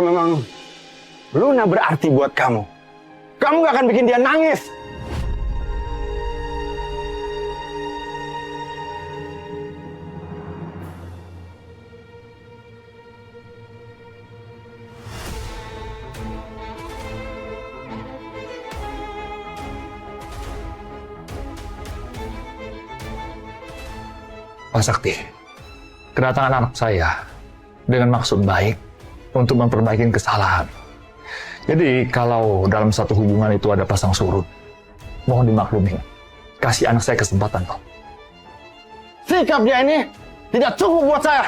kalau memang Luna berarti buat kamu, kamu gak akan bikin dia nangis. Pak Sakti, kedatangan anak saya dengan maksud baik untuk memperbaiki kesalahan. Jadi kalau dalam satu hubungan itu ada pasang surut, mohon dimaklumi. Kasih anak saya kesempatan, Pak. Sikap dia ini tidak cukup buat saya.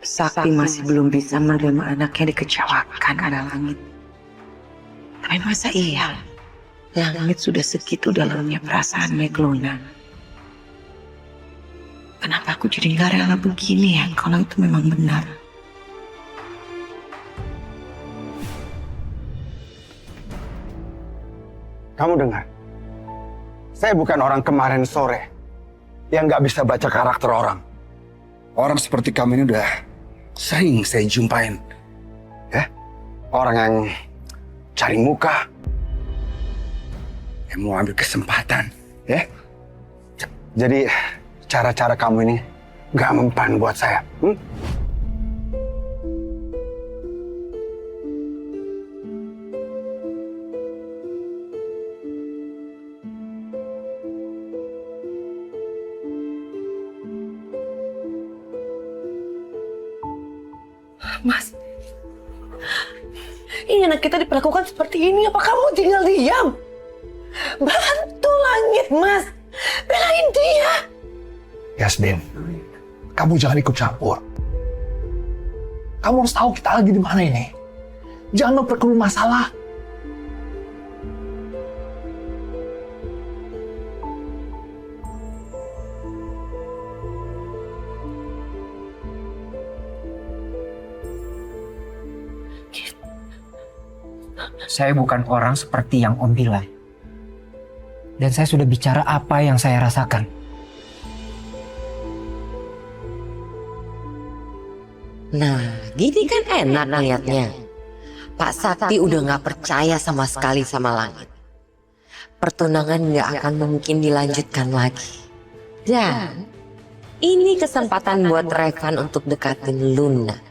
Sakti masih belum bisa menerima anaknya dikecewakan karena Langit. Tapi masa iya? Langit sudah segitu dalamnya perasaan Luna. Kenapa aku jadi gak rela begini ya kalau itu memang benar? Kamu dengar? Saya bukan orang kemarin sore yang gak bisa baca karakter orang. Orang seperti kamu ini udah sering saya jumpain. Ya, orang yang cari muka, yang mau ambil kesempatan. Ya, jadi cara-cara kamu ini gak mempan buat saya. Mas, ini anak kita diperlakukan seperti ini, apa kamu tinggal diam? Bantu Langit, Mas. Belain dia. Yasmin, kamu jangan ikut campur. Kamu harus tahu kita lagi di mana ini. Jangan memperkeruh masalah. Saya bukan orang seperti yang Om bilang. Dan saya sudah bicara apa yang saya rasakan. Nah, gini kan enak lihatnya. Pak Sakti udah gak percaya sama sekali sama Langit. Pertunangan gak akan mungkin dilanjutkan lagi. Dan ini kesempatan buat Revan untuk dekatin Luna.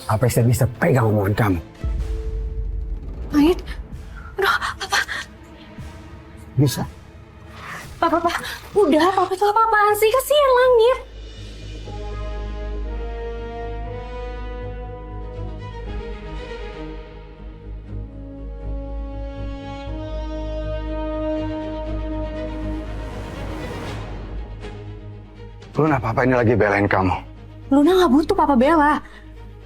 Apa saya bisa pegang omongan kamu? Langit, aduh, Papa. Bisa? Papa, udah, Papa itu apa-apaan sih? Kasihan Langit. Luna, Papa ini lagi belain kamu. Luna gak butuh Papa bela.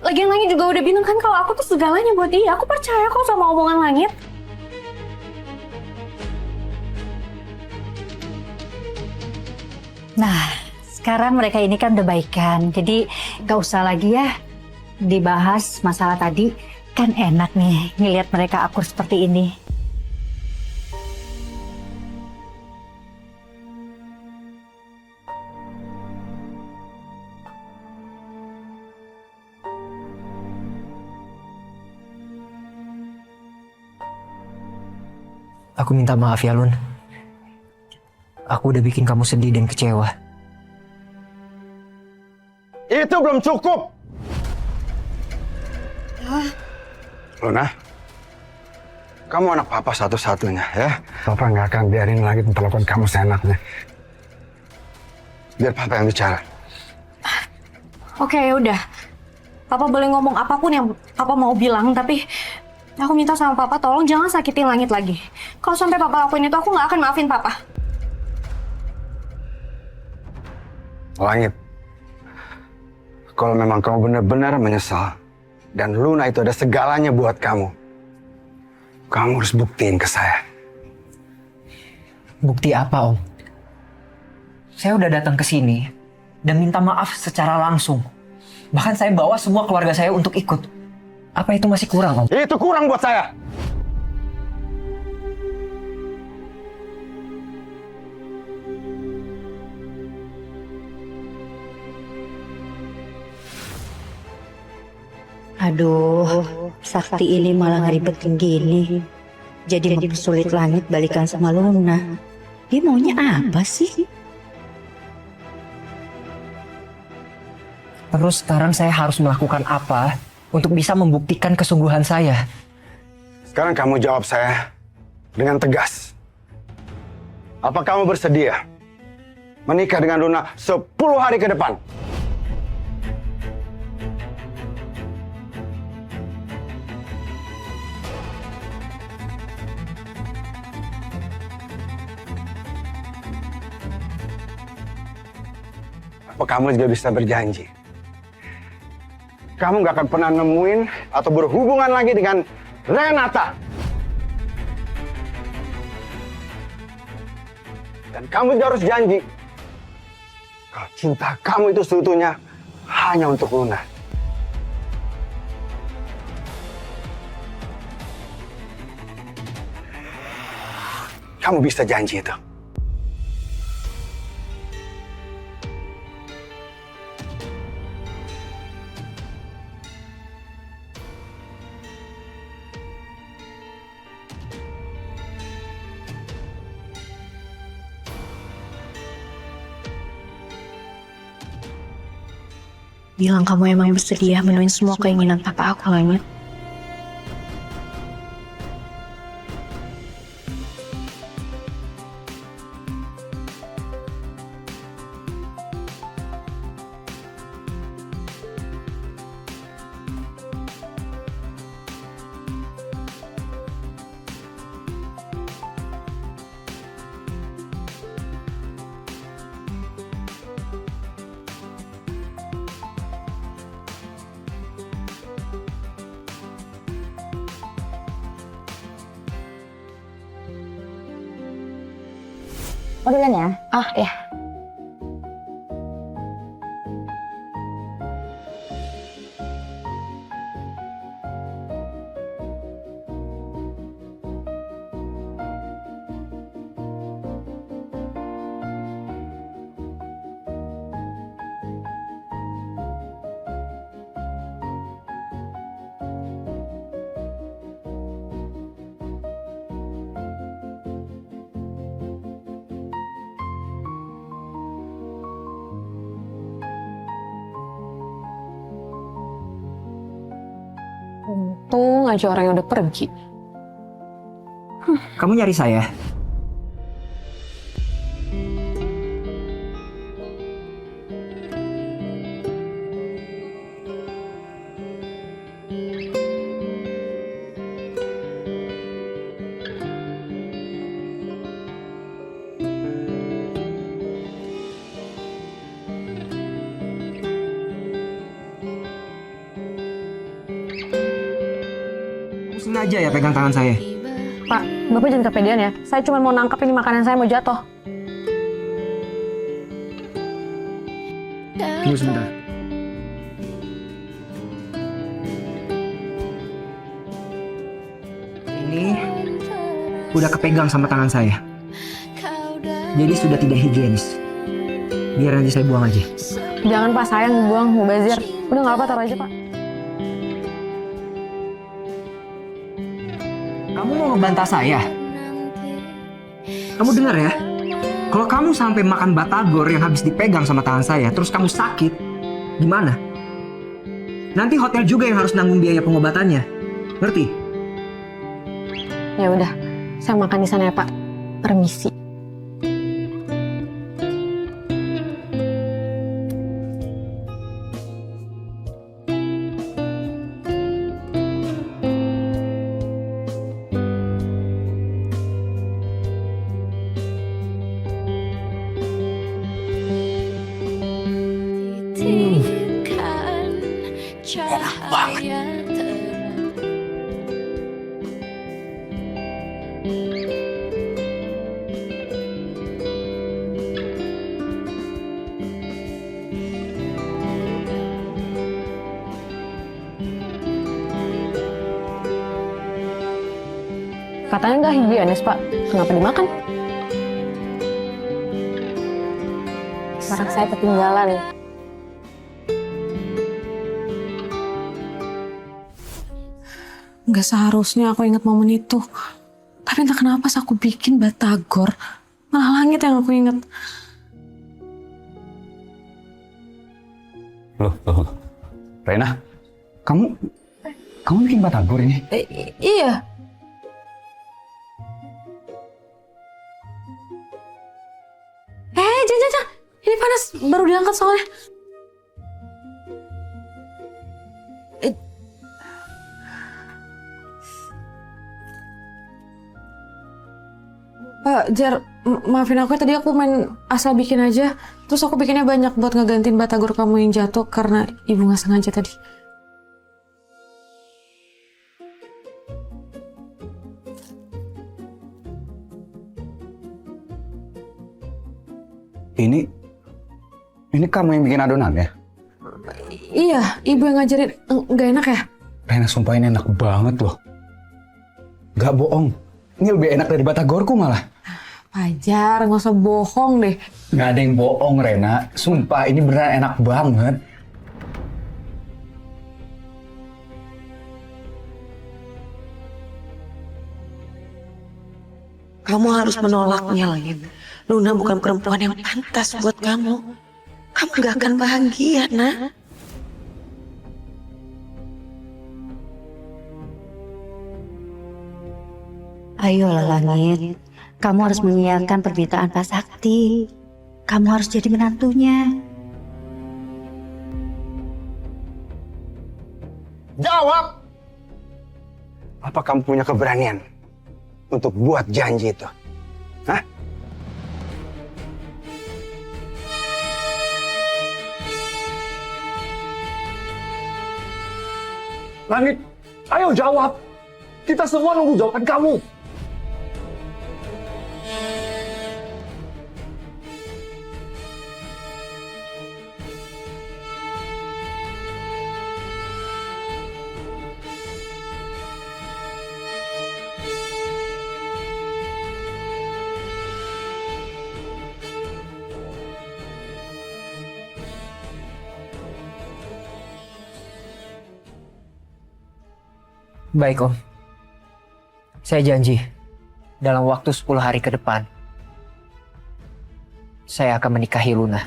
Lagian Langit juga udah bilang kan kalau aku tuh segalanya buat dia. Aku percaya kok sama omongan Langit. Nah, sekarang mereka ini kan udah baikan. Jadi gak usah lagi ya dibahas masalah tadi. Kan enak nih ngelihat mereka akur seperti ini. Aku minta maaf ya, Lun. Aku udah bikin kamu sedih dan kecewa. Itu belum cukup. Luna, kamu anak Papa satu-satunya ya. Papa nggak akan biarin lagi memperlakukan kamu seenaknya. Biar Papa yang bicara. Oke, udah. Papa boleh ngomong apapun yang Papa mau bilang, tapi aku minta sama Papa tolong jangan sakitin Langit lagi. Kalau sampai Papa lakuin itu, aku nggak akan maafin Papa. Langit, kalau memang kamu benar-benar menyesal dan Luna itu ada segalanya buat kamu, kamu harus buktiin ke saya. Bukti apa, Om? Saya udah datang ke sini dan minta maaf secara langsung. Bahkan saya bawa semua keluarga saya untuk ikut. Apa itu masih kurang, Om? Itu kurang buat saya. Aduh, Sakti ini malah ngeribetin gini. Jadi mempersulit Langit balikan sama Luna. Dia maunya apa sih? Terus sekarang saya harus melakukan apa untuk bisa membuktikan kesungguhan saya? Sekarang kamu jawab saya dengan tegas. Apa kamu bersedia menikah dengan Luna 10 hari ke depan? Apa kamu juga bisa berjanji? Kamu gak akan pernah nemuin atau berhubungan lagi dengan Renata. Dan kamu juga harus janji, kalau cinta kamu itu seutuhnya hanya untuk Luna. Kamu bisa janji itu. Bilang kamu emang bersedia menuin semua keinginan papa aku, Langit. Oh duluan ya? Oh ya. Untung aja orang yang udah pergi. Kamu nyari saya? Kamu sengaja ya pegang tangan saya? Pak, Bapak jangan kepedean ya. Saya cuma mau nangkep ini makanan saya mau jatuh. Tunggu sebentar. Ini udah kepegang sama tangan saya. Jadi sudah tidak higienis. Biar nanti saya buang aja. Jangan Pak, saya yang buang, mubazir. Udah nggak apa, taruh aja Pak. Kamu mau ngebantah saya? Kamu dengar ya? Kalau kamu sampai makan batagor yang habis dipegang sama tangan saya, terus kamu sakit, gimana? Nanti hotel juga yang harus nanggung biaya pengobatannya. Ngerti? Ya udah, saya makan di sana ya Pak. Permisi. Enak banget. Katanya nggak higienis, Pak. Kenapa dimakan? Barang saya ketinggalan. Nggak seharusnya aku ingat momen itu. Tapi entah kenapa pas aku bikin batagor, malah langit yang aku ingat. Loh. Rena, kamu bikin batagor ini? Iya. Jangan. Ini panas, baru diangkat soalnya. Pak Jar, maafin aku ya, tadi aku main asal bikin aja. Terus aku bikinnya banyak buat ngegantiin batagor kamu yang jatuh karena ibu nggak sengaja tadi. Ini kamu yang bikin adonan ya? Iya, ibu yang ngajarin. Nggak enak ya? Rena, sumpah ini enak banget loh. Gak bohong, ini lebih enak dari batagorku malah. Pajar, nggak usah bohong deh. Gak ada yang bohong, Rena. Sumpah, ini beneran enak banget. Kamu harus menolaknya lagi. Luna bukan perempuan yang pantas buat kamu. Kamu gak akan bahagia, nak. Ayolah Langit, kamu harus mengiyakan permintaan Pak Sakti. Kamu harus jadi menantunya. Jawab! Apa kamu punya keberanian untuk buat janji itu? Hah? Langit, ayo jawab. Kita semua nunggu jawaban kamu. Baik Om. Saya janji, dalam waktu 10 hari ke depan, saya akan menikahi Luna.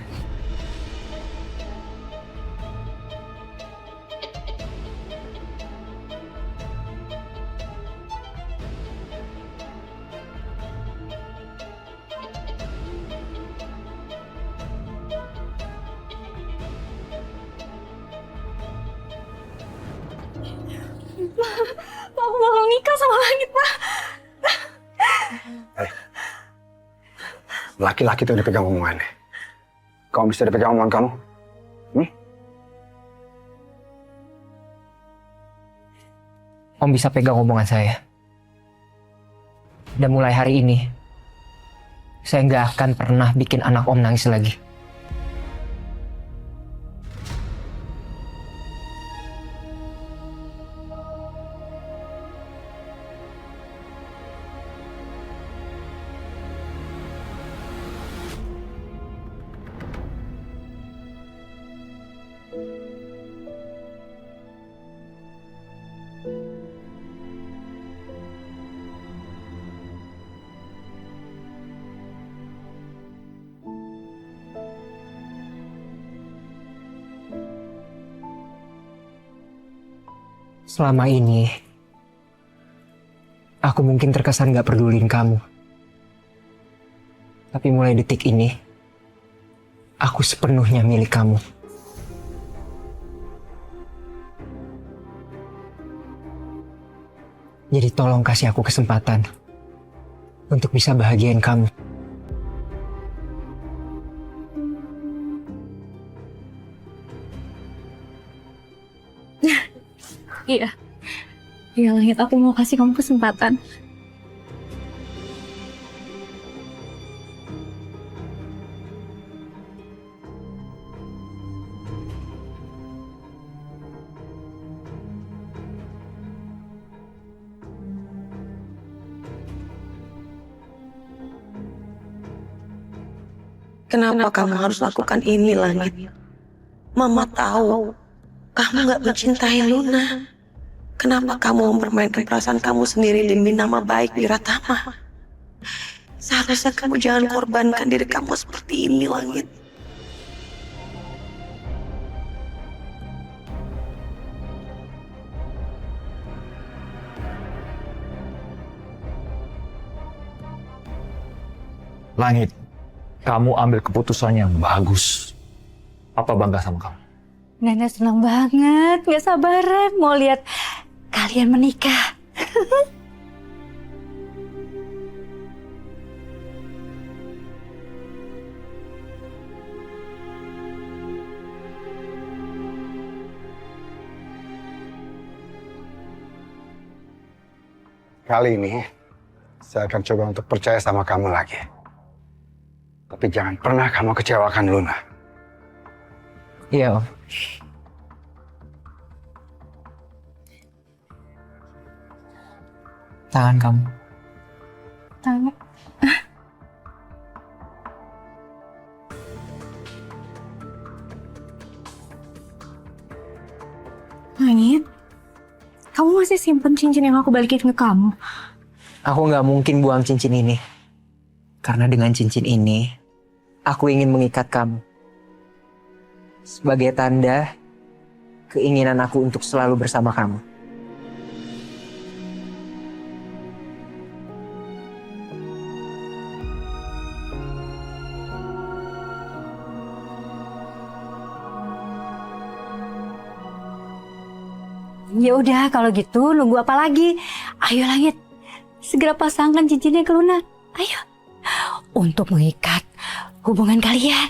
Pak, aku bakal nikah sama Langit, Pak. Laki-laki tuh udah pegang omongannya. Kamu bisa dipegang omongan kamu? Om bisa pegang omongan saya. Dan mulai hari ini, saya nggak akan pernah bikin anak Om nangis lagi. Selama ini, aku mungkin terkesan gak pedulin kamu. Tapi mulai detik ini, aku sepenuhnya milik kamu. Jadi tolong kasih aku kesempatan untuk bisa bahagiain kamu. Iya. Iya, Langit. Aku mau kasih kamu kesempatan. Kenapa kamu harus lakukan ini, Langit? Mama tahu kamu gak mencintai Luna. Kenapa kamu mempermainkan perasaan kamu sendiri demi nama baik Wiratama? Seharusnya kamu jangan korbankan diri kamu seperti ini, Langit. Langit, kamu ambil keputusan yang bagus. Papa bangga sama kamu. Nenek senang banget, gak sabaran mau lihat kalian menikah. Kali ini, saya akan coba untuk percaya sama kamu lagi. Tapi jangan pernah kamu kecewakan Luna. Iya, Om. Tangan kamu. Tangan. Langit, kamu masih simpen cincin yang aku balikin ke kamu? Aku nggak mungkin buang cincin ini. Karena dengan cincin ini, aku ingin mengikat kamu. Sebagai tanda keinginan aku untuk selalu bersama kamu. Ya udah kalau gitu nunggu apa lagi? Ayo Langit, segera pasangkan cincinnya ke Luna. Ayo, untuk mengikat hubungan kalian.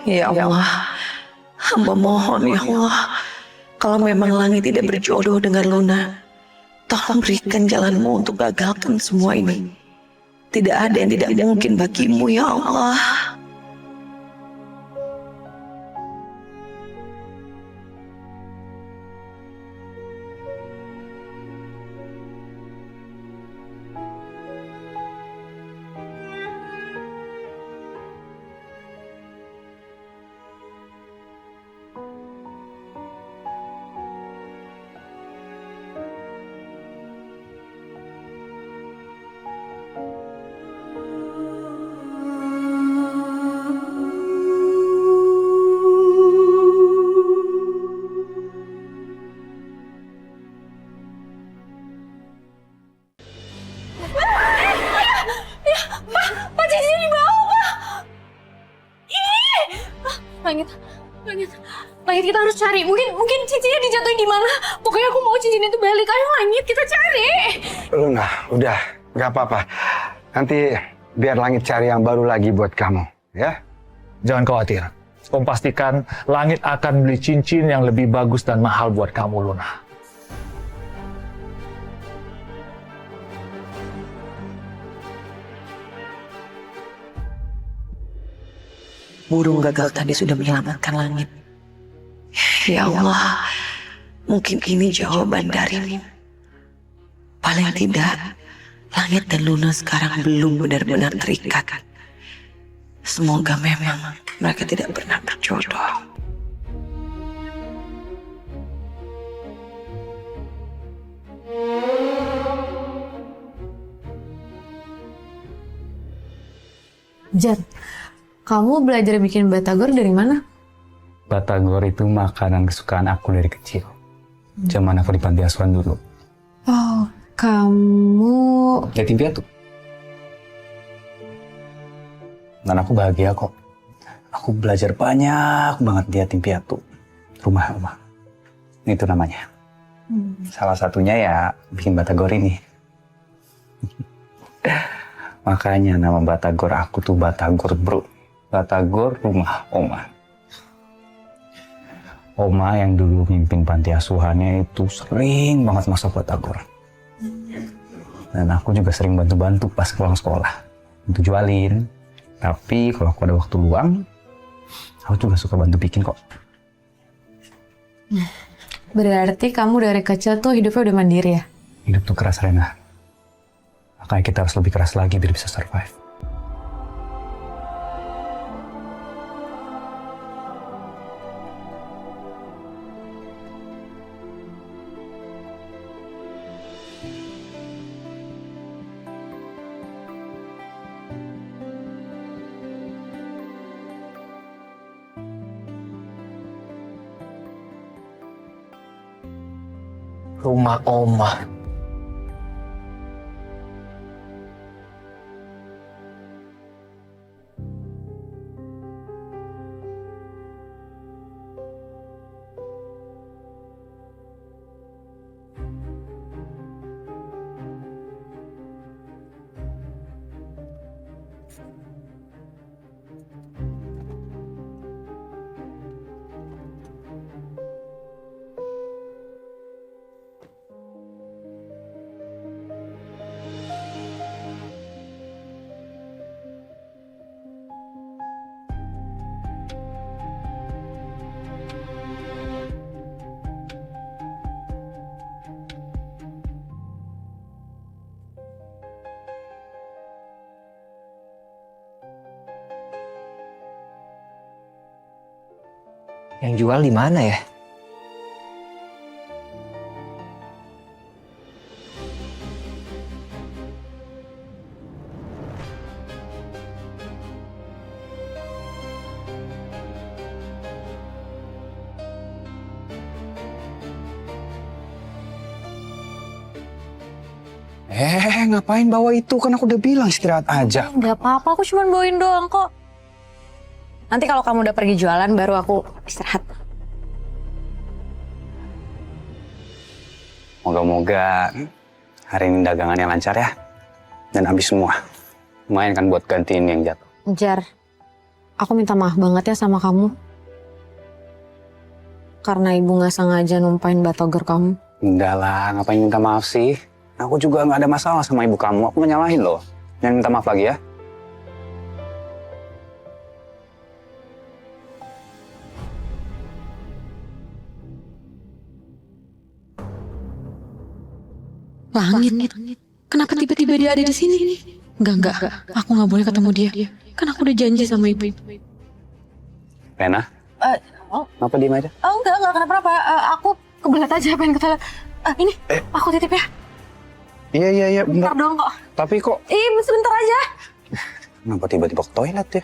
Ya Allah, hamba mohon ya Allah, kalau memang Langit tidak berjodoh dengan Luna, tolong berikan jalanmu untuk gagalkan semua ini. Tidak ada yang tidak mungkin bagimu ya Allah. Langit kita harus cari. Mungkin cincinnya dijatuhin di mana. Pokoknya aku mau cincin itu balik. Ayo Langit kita cari. Luna, udah, nggak apa-apa. Nanti biar Langit cari yang baru lagi buat kamu, ya? Jangan khawatir. Om pastikan Langit akan beli cincin yang lebih bagus dan mahal buat kamu, Luna. Burung gagal tadi sudah menyelamatkan Langit. Ya Allah, mungkin ini jawaban darimu. Paling tidak, Langit dan Luna sekarang belum benar-benar terikat. Semoga memang mereka tidak pernah berjodoh. Jan, kamu belajar bikin batagor dari mana? Batagor itu makanan kesukaan aku dari kecil. Zaman aku di panti asuhan dulu. Oh, kamu... Yatim piatu. Dan aku bahagia kok. Aku belajar banyak banget di yatim piatu. Rumah. Itu namanya. Salah satunya ya bikin batagor ini. Makanya nama batagor aku tuh Batagor Bro. Batagor rumah Oma. Oma yang dulu mimpin panti asuhannya itu sering banget masak batagor. Dan aku juga sering bantu-bantu pas pulang sekolah. Untuk jualin. Tapi kalau aku ada waktu luang, aku juga suka bantu bikin kok. Berarti kamu dari kecil tuh hidupnya udah mandiri ya? Hidup tuh keras, Rena. Makanya kita harus lebih keras lagi biar bisa survive. Rumah Oma. Yang jual di mana ya? Ngapain bawa itu? Kan aku udah bilang istirahat aja. Nggak apa-apa, aku cuma bawain doang kok. Nanti kalau kamu udah pergi jualan, baru aku istirahat. Moga-moga hari ini dagangannya lancar ya. Dan habis semua. Lumayan kan buat gantiin yang jatuh. Jar, aku minta maaf banget ya sama kamu. Karena ibu nggak sengaja numpain batagor kamu. Enggak lah, ngapain minta maaf sih? Aku juga nggak ada masalah sama ibu kamu. Aku nyalahin loh. Jangan minta maaf lagi ya. Langit. Kenapa tiba-tiba dia ada di sini? Enggak. Aku nggak boleh ketemu dia. Kan aku udah janji sama ibu. Rena? Kenapa diem aja? Oh enggak kenapa-napa. Aku kebelet aja pengen ke toilet. Ini, aku titip ya. Iya, Bentar bentar. dong kok. Tapi kok Sebentar aja. kenapa tiba-tiba ke toilet ya?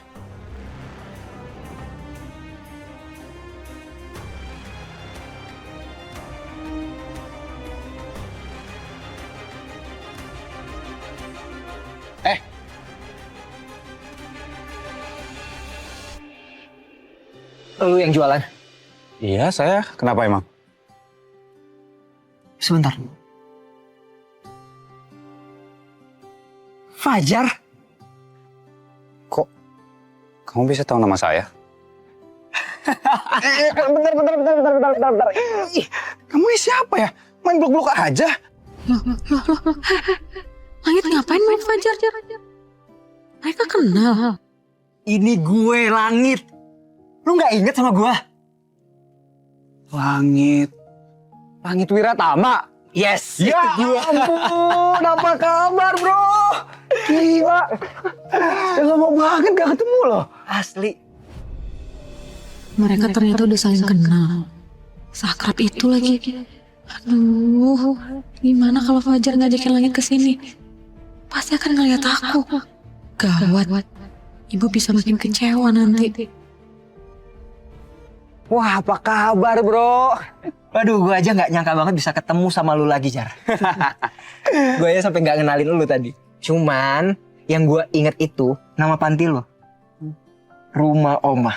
Lu yang jualan? Iya, saya. Kenapa emang? Sebentar. Fajar? Kok kamu bisa tahu nama saya? Bentar. Ih, kamu ini siapa ya? Main blok-blok aja. Loh. Langit ngapain main Fajar? Mereka kenal. Ini gue, Langit. Lu nggak inget sama gue? Langit Wiratama. Yes, Ya ampun, apa kabar bro? Gila, udah lama banget gak ketemu loh. asli. Mereka ternyata udah saling kenal. Seakrab itu lagi. Aduh, gimana kalau Fajar ngajakin Langit ke sini? Pasti akan ngeliat aku. Gawat. Ibu bisa makin kecewa nanti. Wah, apa kabar bro? Waduh, gue aja nggak nyangka banget bisa ketemu sama lu lagi, Jar. Gue aja sampai nggak ngenalin lu tadi. Cuman yang gue inget itu nama panti lu, Rumah Oma.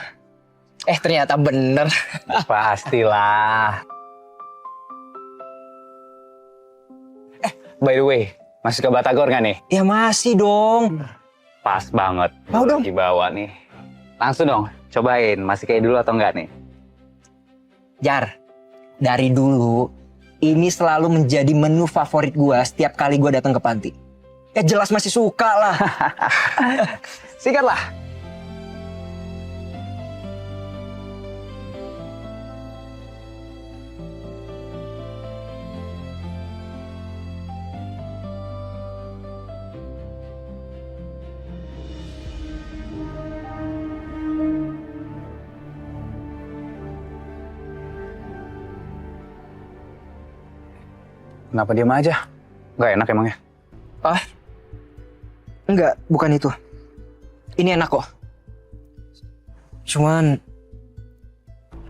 Ternyata bener. Pastilah. By the way, masih ke Batagor nggak nih? Ya masih dong. Pas banget. Mau dong. Dibawa nih. Langsung dong, cobain. Masih kayak dulu atau enggak nih? Jar, dari dulu ini selalu menjadi menu favorit gue setiap kali gue datang ke panti. Ya jelas masih suka lah. Sikat lah. Kenapa diam aja? Nggak enak emangnya? Ah, enggak, bukan itu. Ini enak kok. Cuman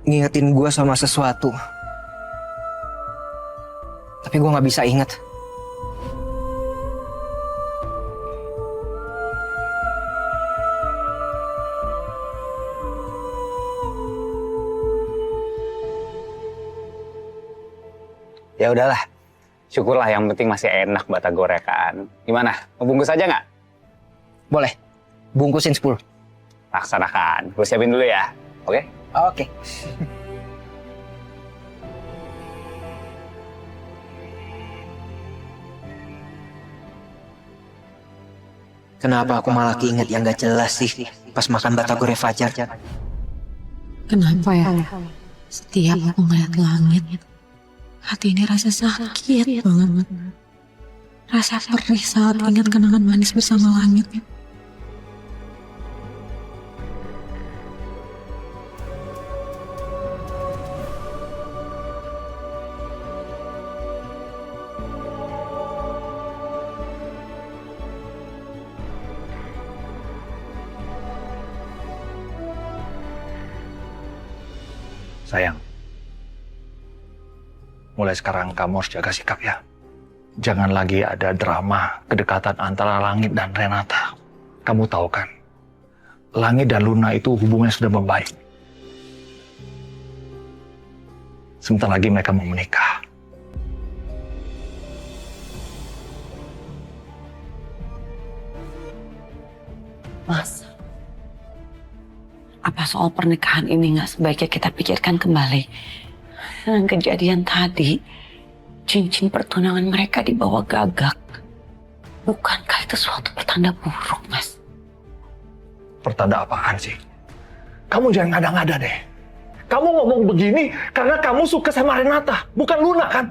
ngingetin gue sama sesuatu. Tapi gue nggak bisa inget. Ya udahlah. Syukurlah, yang penting masih enak batagorekan. Gimana? Mau bungkus aja nggak? Boleh, bungkusin 10. Laksanakan. Gue siapin dulu ya. Oke? Oke. Kenapa aku malah keinget yang gak jelas sih pas makan batagore Fajar? Kenapa ya? Setiap aku ngeliat langit, hati ini rasa sakit banget. Rasa perih saat ingat kenangan manis bersama langit. Sayang, mulai sekarang kamu harus jaga sikap ya. Jangan lagi ada drama kedekatan antara Langit dan Renata. Kamu tahu kan, Langit dan Luna itu hubungannya sudah membaik. Sebentar lagi mereka mau menikah. Mas, apa soal pernikahan ini nggak sebaiknya kita pikirkan kembali? Dengan kejadian tadi, cincin pertunangan mereka dibawa gagak. Bukankah itu suatu pertanda buruk, Mas? Pertanda apaan sih? Kamu jangan ngada-ngada deh. Kamu ngomong begini karena kamu suka sama Renata, bukan Luna kan?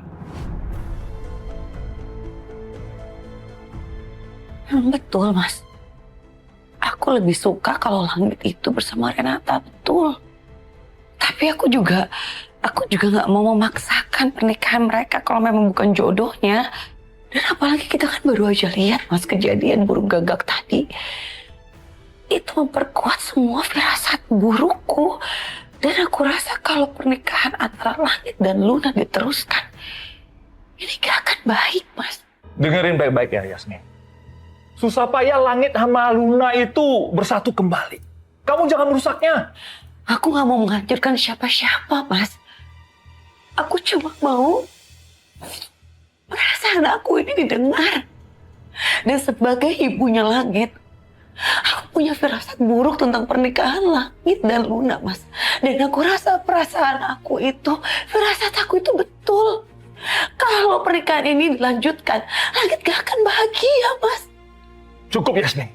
Betul, Mas. Aku lebih suka kalau Langit itu bersama Renata, betul. Tapi aku juga nggak mau memaksakan pernikahan mereka kalau memang bukan jodohnya. Dan apalagi kita kan baru aja lihat, Mas, kejadian burung gagak tadi. Itu memperkuat semua firasat burukku. Dan aku rasa kalau pernikahan antara Langit dan Luna diteruskan, ini gak akan baik, Mas. Dengerin baik-baik ya, Yasmin. Susah payah Langit sama Luna itu bersatu kembali. Kamu jangan merusaknya. Aku gak mau menghancurkan siapa-siapa, Mas. Aku cuma mau perasaan aku ini didengar. Dan sebagai ibunya Langit, aku punya firasat buruk tentang pernikahan Langit dan Luna, Mas. Dan aku rasa perasaan aku itu, firasat aku itu betul. Kalau pernikahan ini dilanjutkan, Langit gak akan bahagia, Mas. Cukup, Yasmin.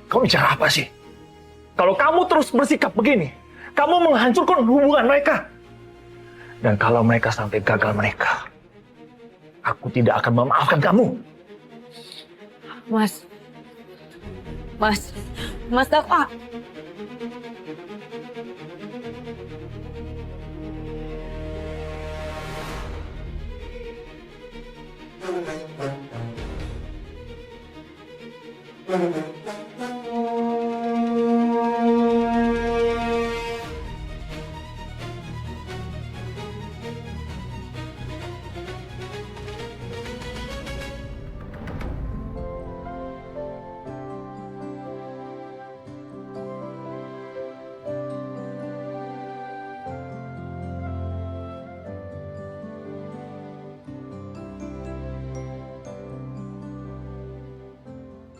Kamu bicara apa sih? Kalau kamu terus bersikap begini, kamu menghancurkan hubungan mereka. Dan kalau mereka sampai gagal menikah, aku tidak akan memaafkan kamu. Mas, aku...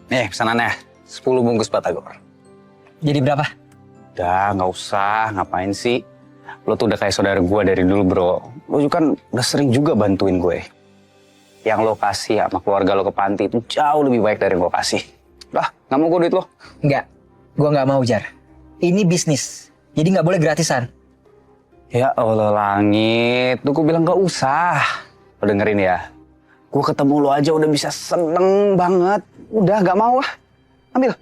Nih pesanannya, 10 bungkus batagor. Jadi berapa? Udah, nggak usah. Ngapain sih? Lo tuh udah kayak saudara gue dari dulu, bro. Lo juga kan udah sering juga bantuin gue. Yang lo kasih sama keluarga lo ke panti itu jauh lebih baik dari yang gue kasih. Udah, nggak mau gue duit lo. Enggak, gue nggak mau, Jar. Ini bisnis, jadi nggak boleh gratisan. Ya Allah, Langit. Tuh gue bilang nggak usah. Lo dengerin ya. Gue ketemu lo aja udah bisa seneng banget. Udah, nggak mau ah. Ambil.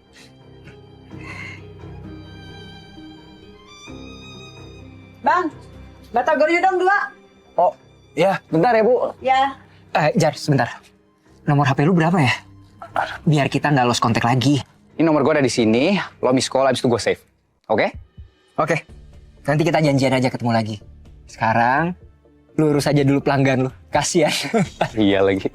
Bang, batagornya dong 2. Oh, ya, bentar ya, Bu. Ya. Jar, sebentar. Nomor HP lu berapa ya? Biar kita nggak lost kontak lagi. Ini nomor gue ada di sini, lo miss call, abis itu gue save. Oke? Oke. Nanti kita janjian aja ketemu lagi. Sekarang, lu urus aja dulu pelanggan lu. Kasian. Iya lagi.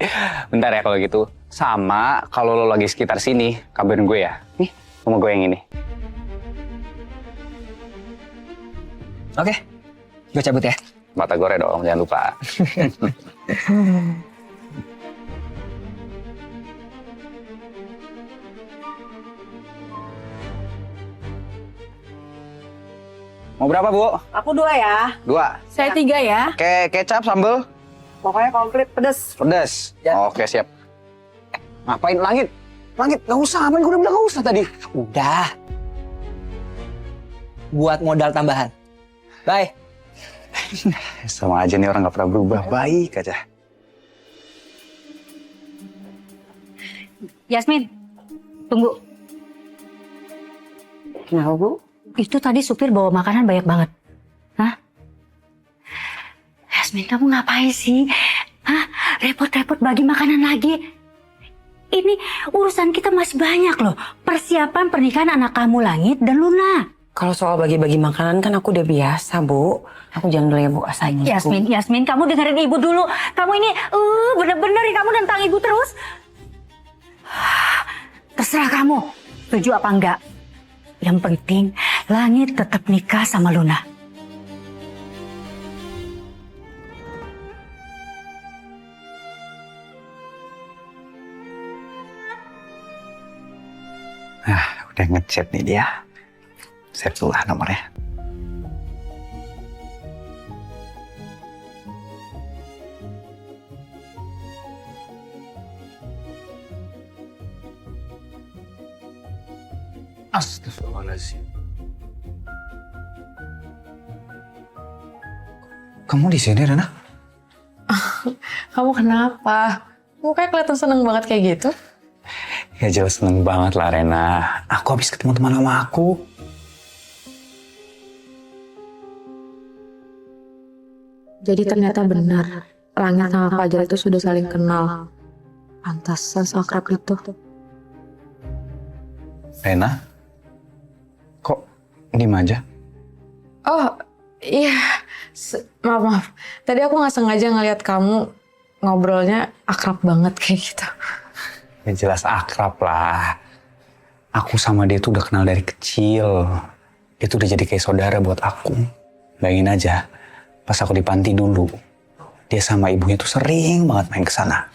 Bentar ya kalau gitu. Sama, kalau lo lagi sekitar sini, kabarin gue ya. Nih, nomor gue yang ini. Oke. Gue cabut ya. Batagore dong, jangan lupa. Mau berapa, Bu? Aku 2 ya. 2. Saya 3 ya. Kecap, sambel, Pokoknya komplit pedes. pedas. Ya. Oke, siap. Ngapain Langit? Langit, gak usah. Ngapain gue udah bilang gak usah tadi. Udah. Buat modal tambahan. Bye. Sama aja nih orang gak pernah berubah. Baik aja. Yasmin, tunggu. Kenapa, Bu? Itu tadi supir bawa makanan banyak banget. Hah? Yasmin, kamu ngapain sih? Hah? Repot-repot bagi makanan lagi. Ini urusan kita masih banyak loh. Persiapan pernikahan anak kamu Langit dan Luna. Kalau soal bagi-bagi makanan kan aku udah biasa, Bu. Aku jangan dulu ya, Bu, asalnya. Yasmin, kamu dengerin ibu dulu. Kamu ini, bener-bener kamu nentang ibu terus. Terserah kamu, setuju apa enggak. Yang penting, Langit tetap nikah sama Luna. Nah, udah ngechat nih dia. Save dulu lah nomornya. Astagfirullahaladzim. Kamu di sini, Rena? Kamu kenapa? Mukanya kelihatan seneng banget kayak gitu. Ya jelas seneng banget lah, Rena. Aku habis ketemu teman lama aku. Jadi ternyata benar, Langit sama Fajar itu sudah saling kenal. Pantasan seakrab itu. Rena? Kok diem aja? Oh, iya. Maaf. Tadi aku nggak sengaja ngeliat kamu ngobrolnya akrab banget kayak gitu. Ya jelas akrab lah. Aku sama dia tuh udah kenal dari kecil. Dia tuh udah jadi kayak saudara buat aku. Bayangin aja, pas aku di panti dulu, dia sama ibunya tuh sering banget main ke sana.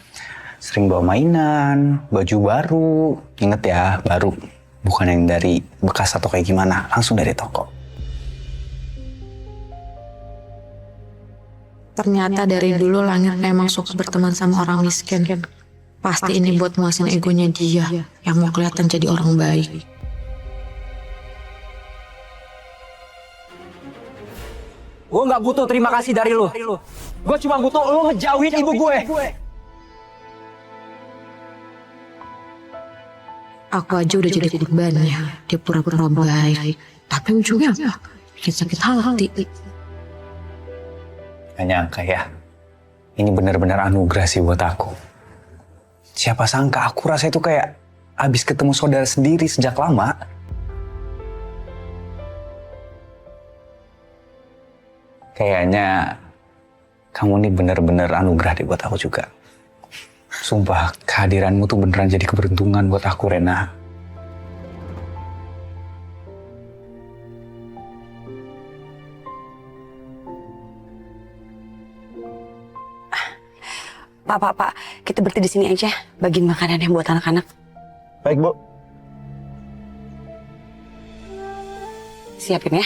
Sering bawa mainan, baju baru. Ingat ya, baru. Bukan yang dari bekas atau kayak gimana, langsung dari toko. Ternyata dari dulu Langit memang suka berteman sama orang miskin. Pasti ini buat muasin egonya dia yang mau kelihatan jadi orang baik. Gue nggak butuh terima kasih dari lu. Gue cuma butuh lu ngejauhin ibu gue. Aku aja udah jadi korbannya. Dia pura-pura baik. Tapi ujungnya apa? Bikin sakit hati. Gak nyangka ya, ini benar-benar anugerah sih buat aku. Siapa sangka aku rasa itu kayak abis ketemu saudara sendiri sejak lama. Kayaknya kamu ini benar-benar anugerah deh buat aku juga. Sumpah, kehadiranmu tuh beneran jadi keberuntungan buat aku, Rena. Pak, kita berhenti di sini aja. Bagiin makanan yang buat anak-anak. Baik, Bu. Siapin ya.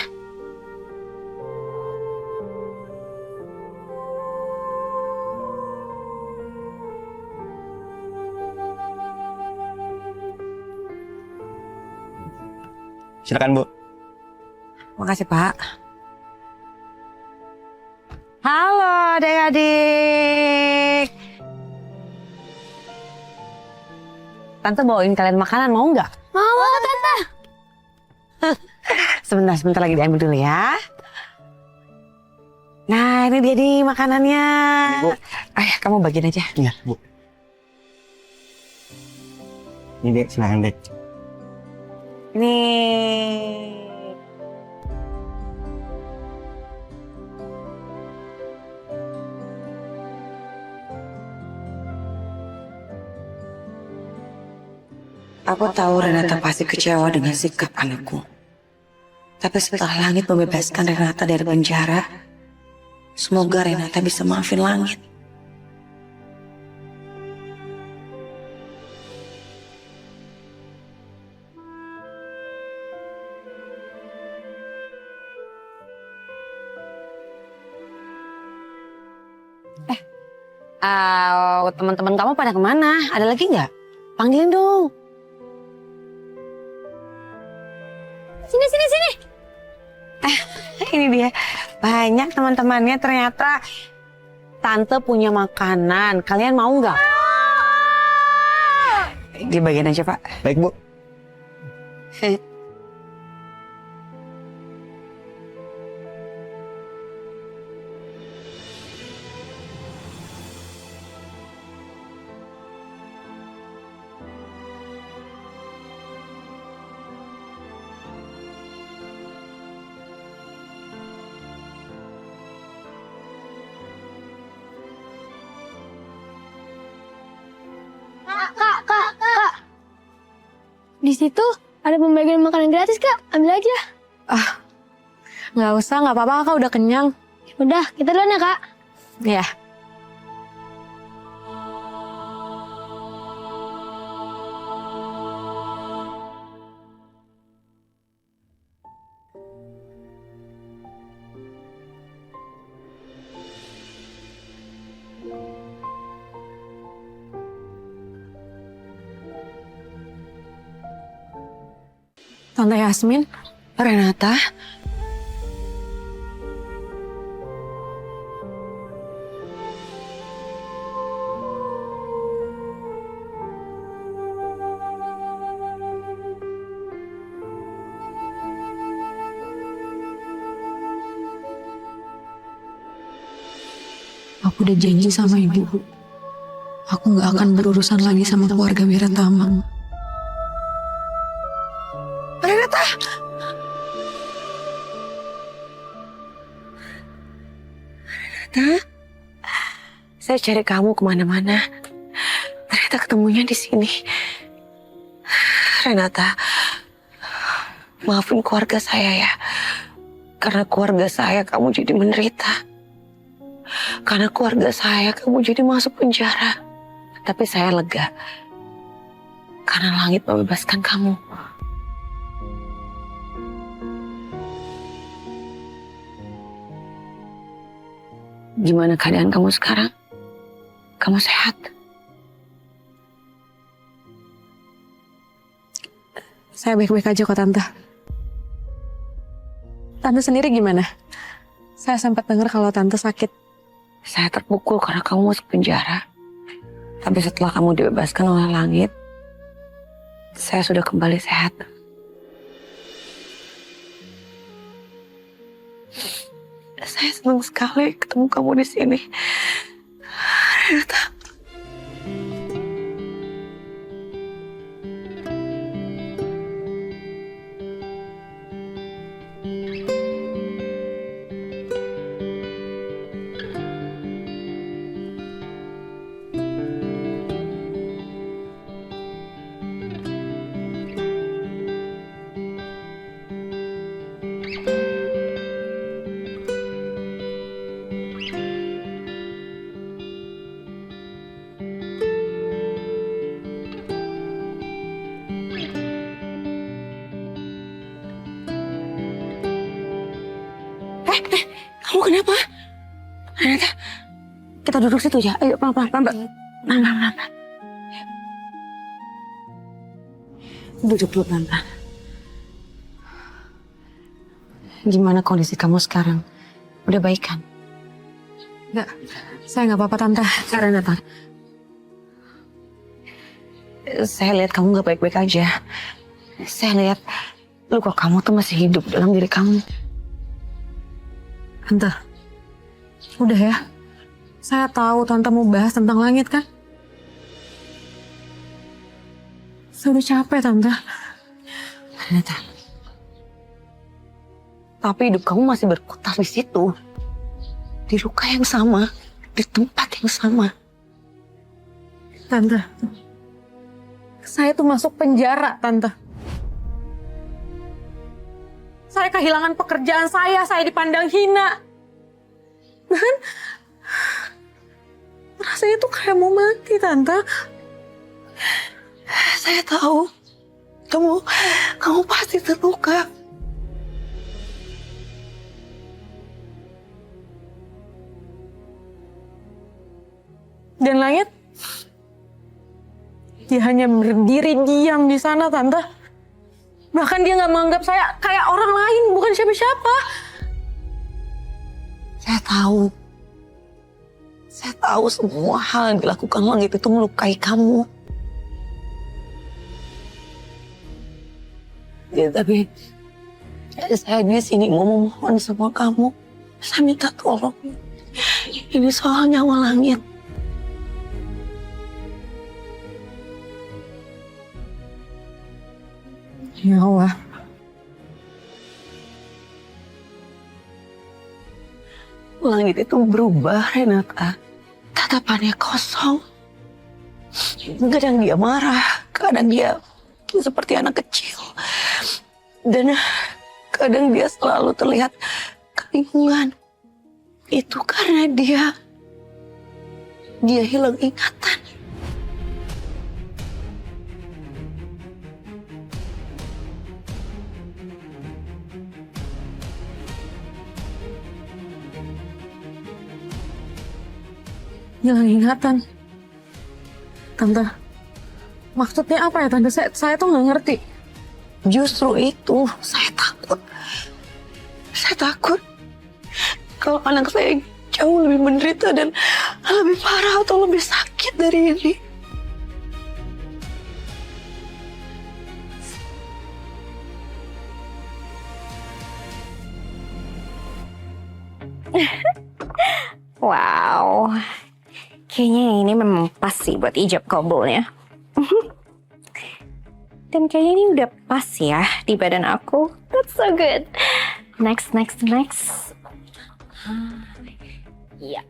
Silakan, Bu. Makasih, Pak. Halo, adik-adik. Tante bawain kalian makanan, mau nggak? Mau, Tante. Sebentar lagi diambil dulu ya. Nah, ini dia nih makanannya. Ini, Bu. Ayah, kamu bagiin aja. Iya, Bu. Ini Dek, silakan Dek. Ini. Aku tahu Renata pasti kecewa dengan sikap anakku. Tapi setelah Langit membebaskan Renata dari penjara, semoga Renata bisa maafin Langit. Teman-teman kamu pada kemana? Ada lagi nggak? Panggilin dong. Sini. Ini dia. Banyak teman-temannya ternyata. Tante punya makanan. Kalian mau nggak? Dibagiin aja, Pak. Baik, Bu. Kak. Di situ ada pembagian makanan gratis, Kak. Ambil aja. Nggak usah, nggak apa-apa, Kak udah kenyang. Udah, kita duluan ya, Kak. Ya. Tante Yasmin, Renata. aku udah janji sama ibu. Aku nggak akan berurusan lagi sama keluarga Wiratama. Renata. Renata. Saya cari kamu kemana-mana. Ternyata ketemunya di sini. Renata. Maafin keluarga saya ya. Karena keluarga saya kamu jadi menderita. Karena keluarga saya kamu jadi masuk penjara. Tapi saya lega. Karena Langit membebaskan kamu. Gimana keadaan kamu sekarang? Kamu sehat? Saya baik-baik aja kok, Tante. Tante sendiri gimana? Saya sempat dengar kalau Tante sakit. Saya terpukul karena kamu masuk penjara. Tapi setelah kamu dibebaskan oleh Langit, saya sudah kembali sehat. Saya senang sekali ketemu kamu di sini. Renata. Kamu kenapa? Renata, kita duduk situ ya. Ayo pelan-pelan. Pelan-pelan. Duduk dulu pelan-pelan. Gimana kondisi kamu sekarang? Udah baik kan? Enggak, saya nggak apa-apa, Tante. Renata, saya lihat kamu nggak baik-baik aja. Saya lihat luka kamu tuh masih hidup dalam diri kamu. Tante, Udah ya. Saya tahu Tante mau bahas tentang langit kan? Saya udah capek, Tante. Renata. Tapi hidup kamu masih berkutat di situ. Di luka yang sama, di tempat yang sama. Tante, saya tuh masuk penjara, Tante. Saya kehilangan pekerjaan saya dipandang hina. Dan rasanya tuh kayak mau mati, Tante. Saya tahu. Kamu pasti terluka. Dan Langit, dia hanya berdiri diam di sana, Tante. Bahkan dia nggak menganggap saya kayak orang lain, bukan siapa-siapa. Saya tahu semua hal yang dilakukan Langit itu melukai kamu. Ya, tapi saya di sini mau memohon sama kamu. Saya minta tolong. Ini soal nyawa Langit. Ya Allah. Langit itu berubah, Renata. Tatapannya kosong. Kadang dia marah, kadang dia seperti anak kecil. Dan kadang dia selalu terlihat kebingungan. Itu karena dia hilang ingatan. Hilang ingatan. Tante, maksudnya apa ya, Tante? Saya tuh nggak ngerti. Justru itu saya takut. Saya takut kalau anak saya jauh lebih menderita dan lebih parah atau lebih sakit dari ini. Wow, kayaknya yang ini memang pas sih buat ijab kabulnya. Dan kayaknya ini udah pas ya di badan aku. That's so good. Next. Iya.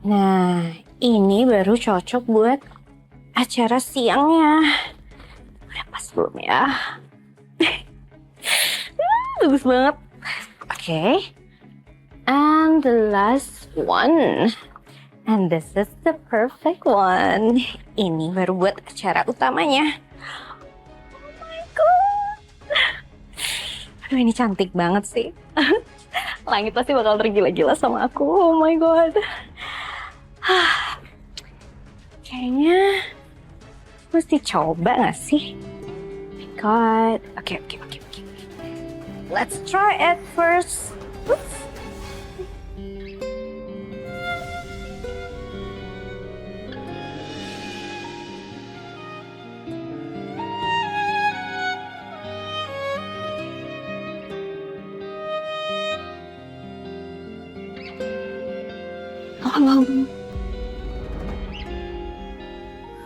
Nah, ini baru cocok buat acara siangnya. Udah pas belum ya? Bagus banget. Oke. And the last one. And this is the perfect one. Ini baru buat acara utamanya. Oh my god. Aduh, ini cantik banget sih. Langit pasti bakal tergila-gila sama aku. Oh my god. Kayaknya mesti coba gak sih? Oh my god. Oke. Let's try it first. Oops.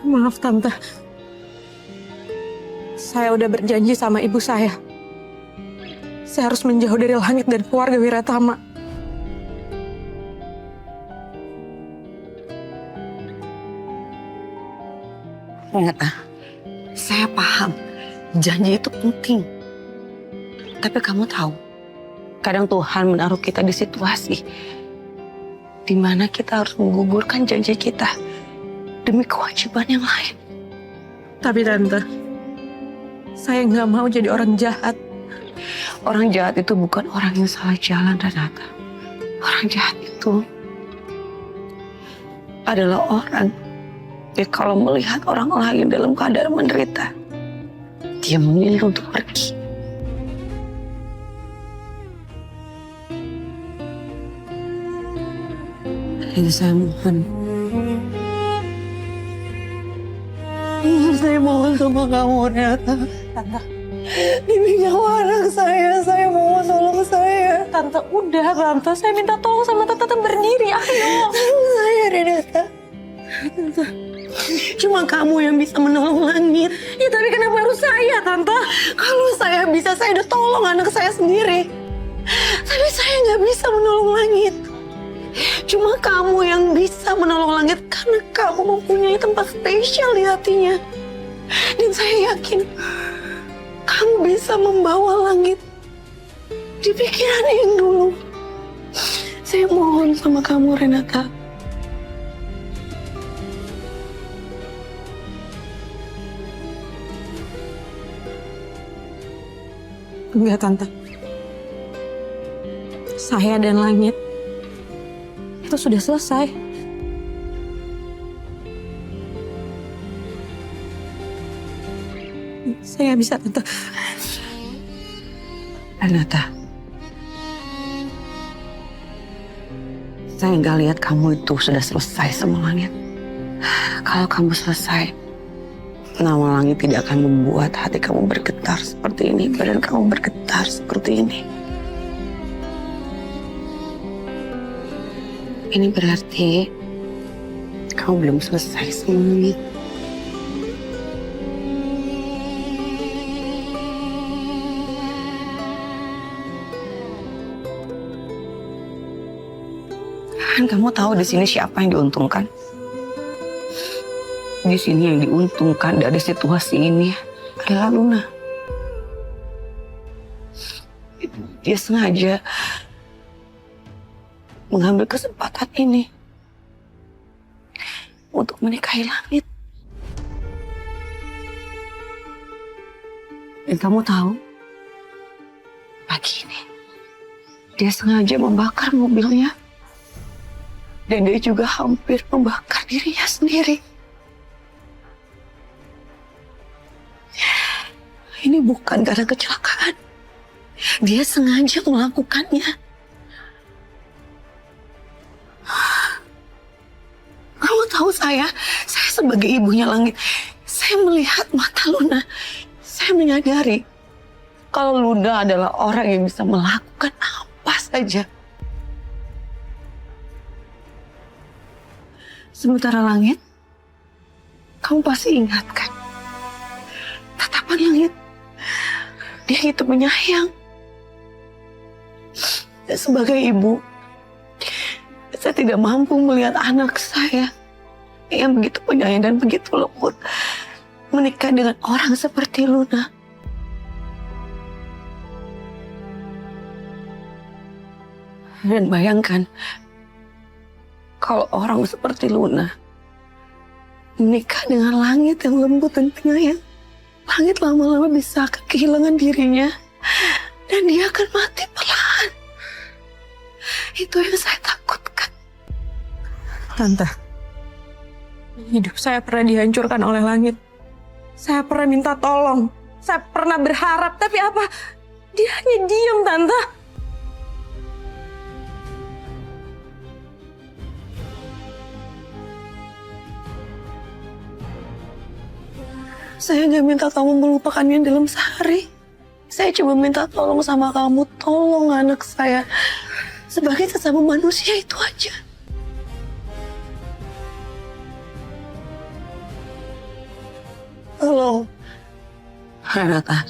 Maaf, Tante. Saya udah berjanji sama ibu saya. Saya harus menjauh dari Langit dan keluarga Wiratama. Renata, saya paham. Janji itu penting. Tapi kamu tahu, kadang Tuhan menaruh kita di situasi di mana kita harus menggugurkan janji kita demi kewajiban yang lain. Tapi Tante, saya nggak mau jadi orang jahat. Orang jahat itu bukan orang yang salah jalan, Renata. Orang jahat itu adalah orang yang kalau melihat orang lain dalam keadaan menderita, dia memilih untuk pergi. Jadi saya mohon. Saya mohon sama kamu, Renata. Tante, Demi nyawa anak saya mohon tolong saya. Tante, udah Tante. Saya minta tolong sama Tante berdiri. Ayo. Saya Renata. Cuma kamu yang bisa menolong langit. Ya tapi kenapa harus saya, Tante? Kalau saya bisa, saya udah tolong anak saya sendiri. Tapi saya nggak bisa menolong langit. Cuma kamu yang bisa menolong langit karena kamu mempunyai tempat spesial di hatinya. Dan saya yakin kamu bisa membawa langit di pikiran yang dulu. Saya mohon sama kamu, Renata. Enggak, Tante. Saya dan langit itu sudah selesai. Saya nggak bisa, Tante. Renata, saya nggak lihat kamu itu sudah selesai sama langit. Kalau kamu selesai, nama langit tidak akan membuat hati kamu bergetar seperti ini, badan kamu bergetar seperti ini. Ini berarti kamu belum selesai sama langit. Kan kamu tahu di sini siapa yang diuntungkan? Di sini yang diuntungkan dari situasi ini adalah Luna. Dia sengaja mengambil kesempatan ini untuk menikahi langit. Dan kamu tahu, pagi ini dia sengaja membakar mobilnya. Dan dia juga hampir membakar dirinya sendiri. Ini bukan karena kecelakaan. Dia sengaja melakukannya. Kamu tahu saya sebagai ibunya langit, saya melihat mata Luna. Saya menyadari kalau Luna adalah orang yang bisa melakukan apa saja. Sementara langit, kamu pasti ingat kan? Tatapan langit, dia itu menyayang. Dan sebagai ibu, saya tidak mampu melihat anak saya yang begitu penyayang dan begitu lembut menikah dengan orang seperti Luna. Dan bayangkan, kalau orang seperti Luna menikah dengan langit yang lembut dan penyayang, langit lama-lama bisa akan kehilangan dirinya dan dia akan mati perlahan. Itu yang saya takutkan. Tante, hidup saya pernah dihancurkan oleh langit. Saya pernah minta tolong. Saya pernah berharap, tapi apa? Dia hanya diam, Tante. Saya nggak minta kamu melupakannya dalam sehari. Saya cuma minta tolong sama kamu, tolong anak saya. Sebagai sesama manusia itu aja. Tolong. Renata,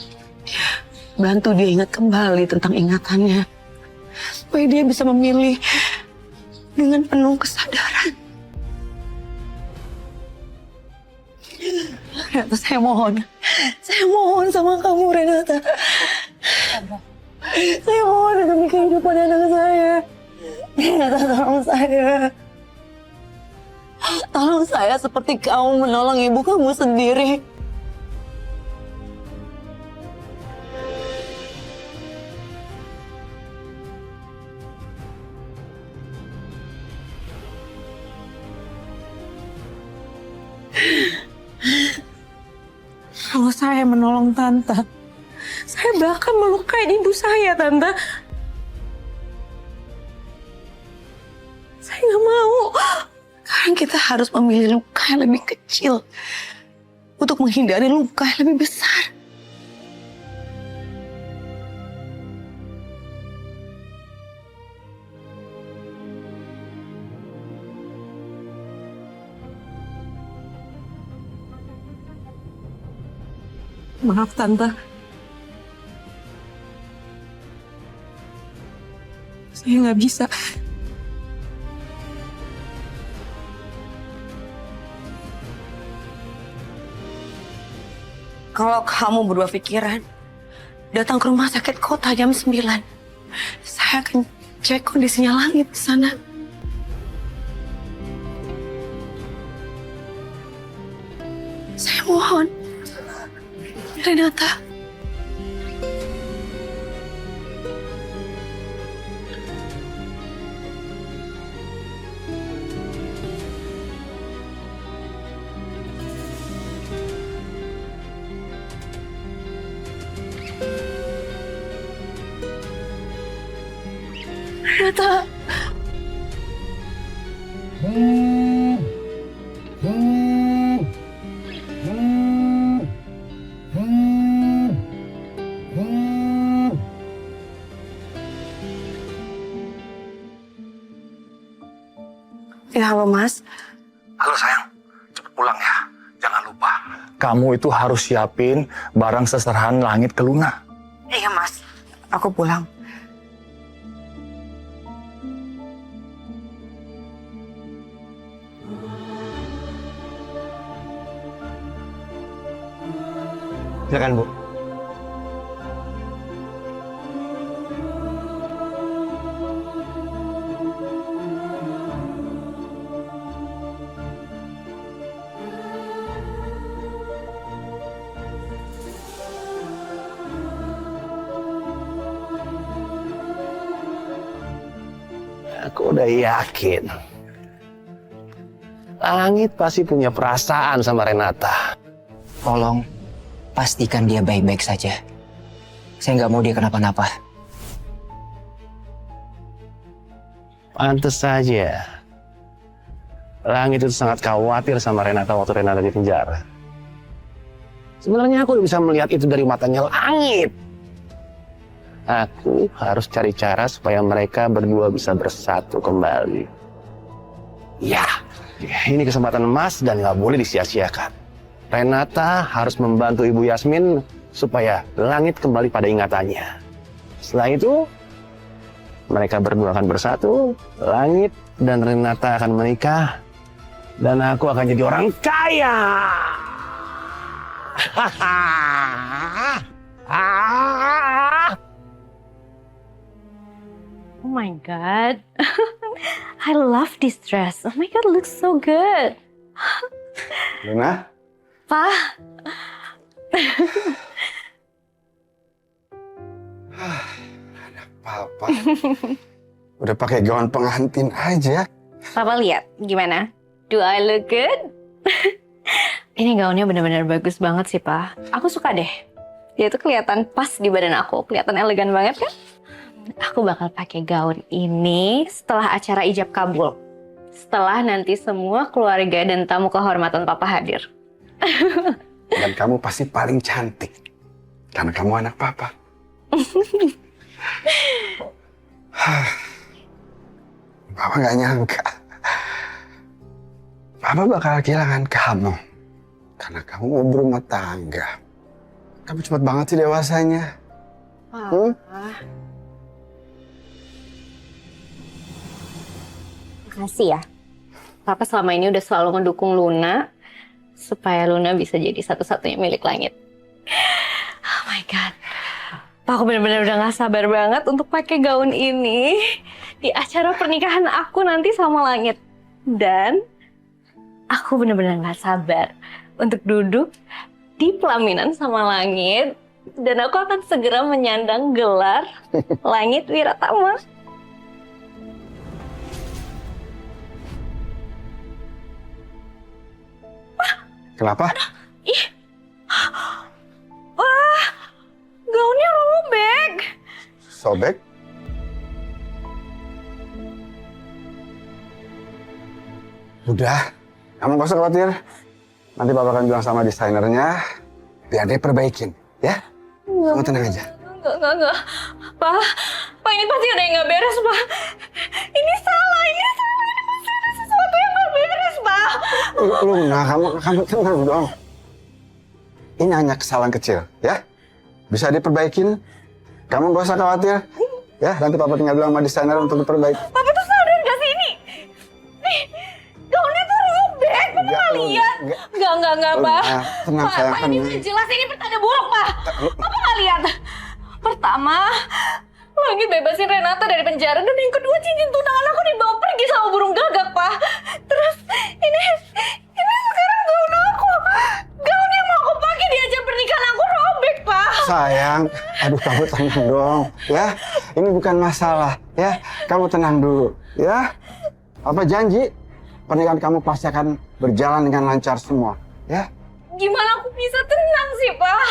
bantu dia ingat kembali tentang ingatannya. Supaya dia bisa memilih dengan penuh kesadaran. Renata, saya mohon sama kamu, Renata. Saya mohon demi kehidupan anak saya. Renata, tolong saya. Tolong saya seperti kamu menolong ibu kamu sendiri. Kalau saya menolong Tante, saya bahkan melukai ibu saya, Tante. Saya nggak mau. Sekarang kita harus memilih luka yang lebih kecil untuk menghindari luka yang lebih besar. Maaf Tante. Saya nggak bisa. Kalau kamu berdua pikiran, datang ke rumah sakit kota jam 9. Saya akan cek kondisinya Langit di sana. Saya mohon, Renata. Renata. Ya, halo Mas. Halo sayang, cepet pulang ya. Jangan lupa. Kamu itu harus siapin barang seserahan Langit ke Luna. Iya Mas, aku pulang. Silakan Bu. Aku udah yakin Langit pasti punya perasaan sama Renata. Tolong pastikan dia baik-baik saja. Saya nggak mau dia kenapa-napa. Pantes saja Langit itu sangat khawatir sama Renata waktu Renata di penjara. Sebenarnya aku bisa melihat itu dari matanya Langit. Aku harus cari cara supaya mereka berdua bisa bersatu kembali. Ya, ini kesempatan emas dan nggak boleh disia-siakan. Renata harus membantu Ibu Yasmin supaya Langit kembali pada ingatannya. Setelah itu, mereka berdua akan bersatu, Langit dan Renata akan menikah, dan aku akan jadi orang kaya. Oh my god. I love this dress. Oh my god, it looks so good. Luna, Pa. Papa. Udah pakai gaun pengantin aja. Papa lihat gimana? Do I look good? Ini gaunnya benar-benar bagus banget sih, Pa. Aku suka deh. Dia tuh kelihatan pas di badan aku, kelihatan elegan banget kan? Aku bakal pakai gaun ini setelah acara ijab kabul. Setelah nanti semua keluarga dan tamu kehormatan Papa hadir. Dan kamu pasti paling cantik. Karena kamu anak Papa. Papa gak nyangka. Papa bakal kehilangan kamu. Karena kamu mau berumah tangga. Kamu cepat banget sih dewasanya. Makasih ya. Papa selama ini udah selalu mendukung Luna supaya Luna bisa jadi satu-satunya milik Langit. Oh my god. Pak, aku benar-benar udah gak sabar banget untuk pakai gaun ini di acara pernikahan aku nanti sama Langit. Dan aku benar-benar gak sabar untuk duduk di pelaminan sama Langit. Dan aku akan segera menyandang gelar Langit Wiratama. Kenapa? Ih. Wah, gaunnya robek. Sobek? Udah, kamu gak usah khawatir. Nanti Papa akan bilang sama desainernya, biar dia perbaikin, ya? Kamu tenang aja. Enggak. Pak, ini pasti ada yang gak beres, Pak. Ini salah. Ini pasti ada sesuatu yang gak beres, Pak. Luna, kamu tenang dong. Ini hanya kesalahan kecil, ya. Bisa diperbaikin. Kamu gak usah khawatir. Ya, nanti papa tinggal bilang sama desainer untuk diperbaiki. Papa tuh sadar gak sih ini? Nih, gaunnya tuh robek. Papa nggak lihat? Enggak, Pak. Tenang, sayang. Pak, ini jelas ini pertanda buruk, Pak. Papa nggak lihat. Pertama, Langit bebasin Renata dari penjara, dan yang kedua cincin tunangan aku dibawa pergi sama burung gagak, Pak. Terus ini sekarang gaun aku. Gaun yang mau aku pakai di ajang pernikahan aku robek, Pak. Sayang, aduh kamu tenang dong, ya. Ini bukan masalah, ya. Kamu tenang dulu, ya. Apa janji pernikahan kamu pasti akan berjalan dengan lancar semua, ya. Gimana aku bisa tenang sih, Pak?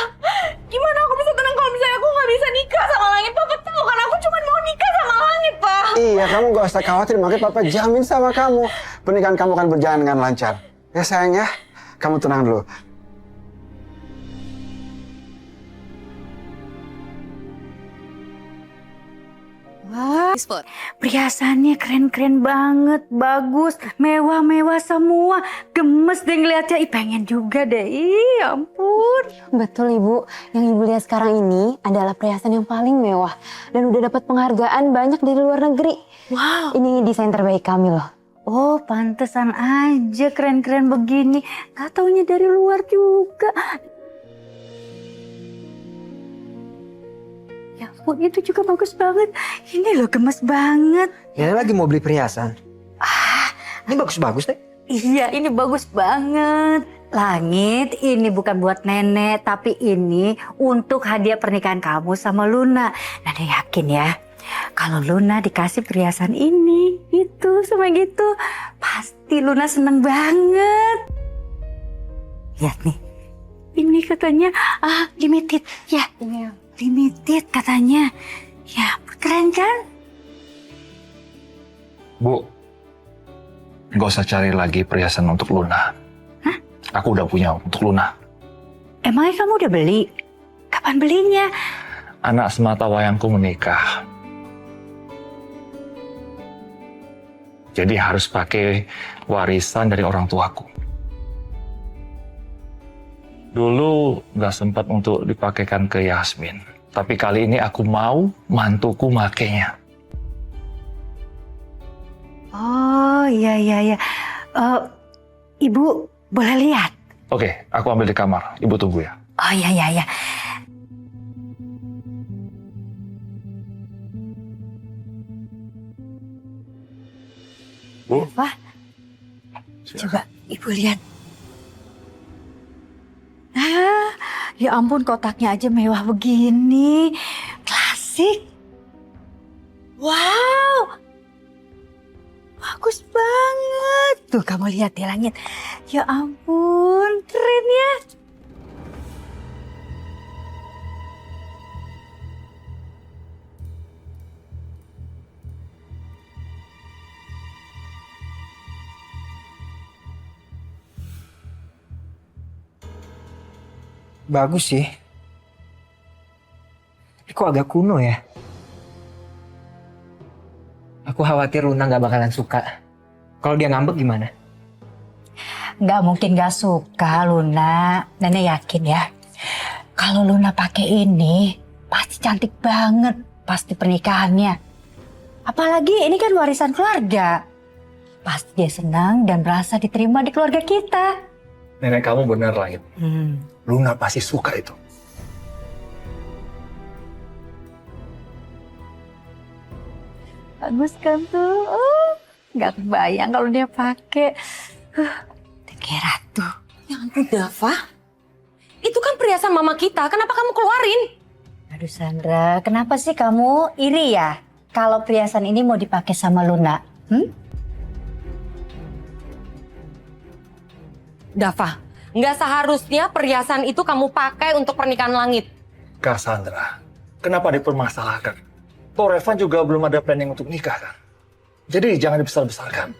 Gimana aku bisa tenang kalau misalnya aku nggak bisa nikah sama Langit? Papa tahu kan aku cuma mau nikah sama Langit, Pak. Iya, kamu gak usah khawatir, makanya papa jamin sama kamu pernikahan kamu akan berjalan dengan lancar. Ya sayang ya, kamu tenang dulu. Wah, perhiasannya keren-keren banget, bagus, mewah-mewah semua. Gemes deh ngeliatnya, ih pengen juga deh, ih ampun. Betul Ibu, yang Ibu lihat sekarang ini adalah perhiasan yang paling mewah dan udah dapat penghargaan banyak dari luar negeri. Wow. Ini desain terbaik kami loh. Oh, pantesan aja keren-keren begini. Gak taunya dari luar juga. Ya ampun, itu juga bagus banget. Ini loh gemes banget. Ya lagi mau beli perhiasan. Ini bagus-bagus deh. Iya, ini bagus banget. Langit, ini bukan buat nenek, tapi ini untuk hadiah pernikahan kamu sama Luna. Nenek yakin ya, kalau Luna dikasih perhiasan ini, gitu, sama gitu, pasti Luna seneng banget. Lihat nih, ini katanya limited, ya, limited katanya. Ya, keren kan? Bu, nggak usah cari lagi perhiasan untuk Luna. Hah? Aku udah punya untuk Luna. Emangnya kamu udah beli? Kapan belinya? Anak semata wayangku menikah. Jadi harus pakai warisan dari orang tuaku. Dulu nggak sempat untuk dipakaikan ke Yasmin. Tapi kali ini aku mau mantuku makainya. Oh, iya. Ibu boleh lihat? Oke, aku ambil di kamar. Ibu tunggu ya. Oh, iya. Bu. Wah, coba Ibu lihat. Ya ampun, kotaknya aja mewah begini. Klasik. Wow. Bagus banget. Tuh kamu lihat ya Langit. Ya ampun, keren ya. Bagus sih. Tapi kok agak kuno ya? Aku khawatir Luna gak bakalan suka. Kalau dia ngambek gimana? Nggak mungkin nggak suka Luna. Nenek yakin ya. Kalau Luna pakai ini pasti cantik banget pasti pernikahannya. Apalagi ini kan warisan keluarga. Pasti dia senang dan merasa diterima di keluarga kita. Nenek kamu benar, Langit. Luna pasti suka itu. Bagus kan tuh. Nggak kebayang kalau dia pakai. Kayak ratu. Ya ampun Dava, itu kan perhiasan mama kita, kenapa kamu keluarin? Aduh Sandra, kenapa sih kamu iri ya? Kalau perhiasan ini mau dipakai sama Luna? Dava, nggak seharusnya perhiasan itu kamu pakai untuk pernikahan Langit. Cassandra, kenapa dipermasalahkan? Toh Revan juga belum ada planning untuk nikah kan? Jadi jangan dibesar-besarkan.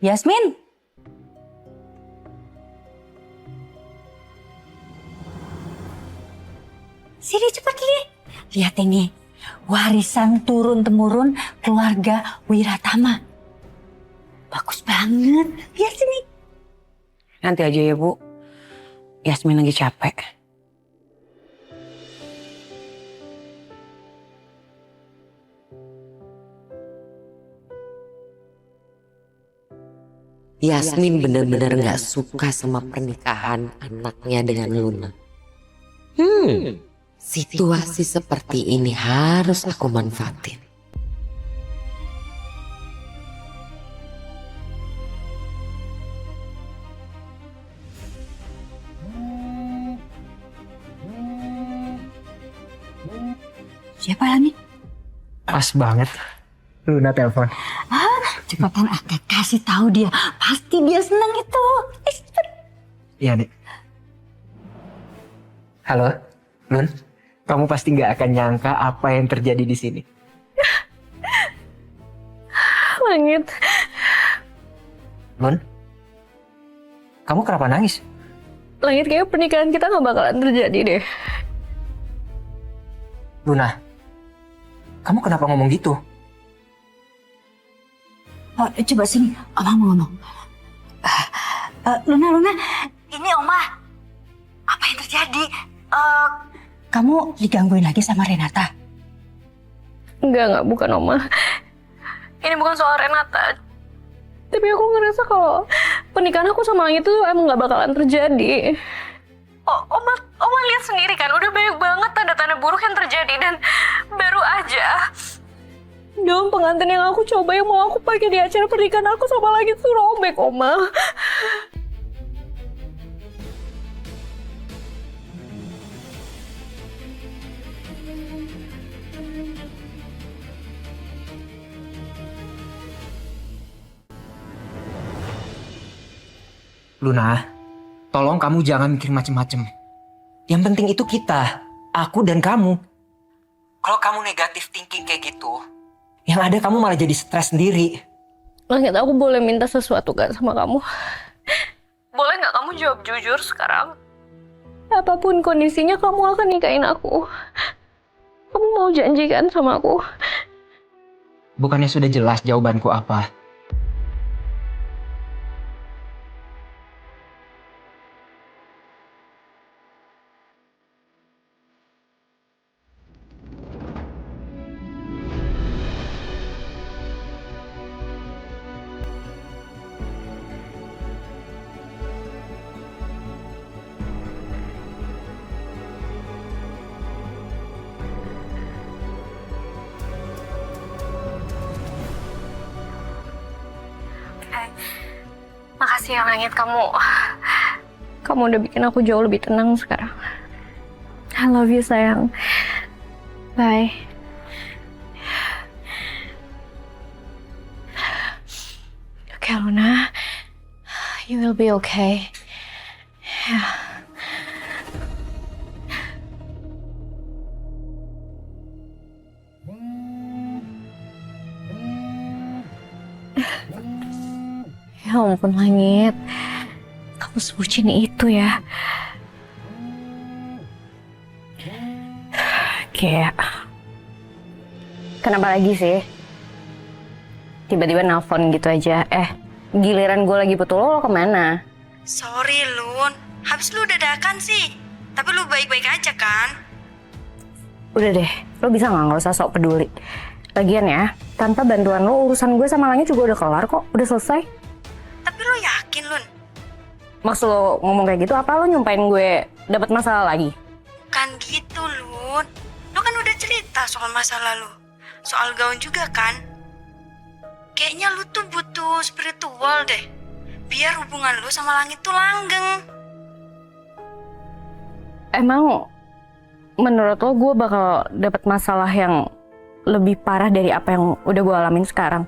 Yasmin? Sini cepat lihat. Lihat ini. Warisan turun-temurun keluarga Wiratama. Bagus banget. Lihat sini. Nanti aja ya Bu. Yasmin lagi capek. Yasmin benar-benar gak suka sama pernikahan anaknya dengan Luna. Situasi seperti ini harus aku manfaatin. Siapa Langit? Pas banget. Luna telepon. Cepetan Akak kasih tahu dia. Pasti dia senang itu. Iya, Nek. Halo, Lun. Kamu pasti nggak akan nyangka apa yang terjadi di sini. Langit, Lun, kamu kenapa nangis? Langit kayaknya pernikahan kita gak bakalan terjadi deh. Luna, kamu kenapa ngomong gitu? Oh, coba sini, Oma mau ngomong. Luna, ini Oma. Apa yang terjadi? Kamu digangguin lagi sama Renata? Enggak, bukan Oma. Ini bukan soal Renata. Tapi aku ngerasa kalau pernikahan aku sama Langit itu emang gak bakalan terjadi. Oma lihat sendiri kan, udah banyak banget tanda-tanda buruk yang terjadi. Dan baru aja gaun pengantin yang aku coba yang mau aku pakai di acara pernikahan aku sama Langit tuh robek, Oma. Luna, tolong kamu jangan mikir macem-macem. Yang penting itu kita, aku dan kamu. Kalau kamu negatif thinking kayak gitu, yang ada kamu malah jadi stres sendiri. Langit, aku boleh minta sesuatu gak sama kamu? Boleh gak kamu jawab jujur sekarang? Apapun kondisinya kamu akan nikahin aku. Kamu mau janjikan sama aku? Bukannya sudah jelas jawabanku apa? Makasih ya Langit, kamu udah bikin aku jauh lebih tenang sekarang. I love you sayang. Bye. Okay Luna, you will be okay. Yeah. Ya ampun Langit, kamu sebutin itu ya. Kayak, kenapa lagi sih? Tiba-tiba nelfon gitu aja. Giliran gue lagi butuh lo kemana? Sorry Lun, habis lu dadakan sih. Tapi lu baik-baik aja kan? Udah deh, lo bisa nggak usah sok peduli. Lagian ya, tanpa bantuan lo urusan gue sama Langit juga udah kelar kok, udah selesai. Tapi lu yakin Lun? Maksud lo ngomong kayak gitu, apa lo nyumpain gue dapat masalah lagi? Kan gitu Lun. Lu kan udah cerita soal masa lalu. Soal gaun juga kan? Kayaknya lu tuh butuh spiritual deh. Biar hubungan lu sama Langit tuh langgeng. Emang menurut lo gue bakal dapat masalah yang lebih parah dari apa yang udah gue alamin sekarang?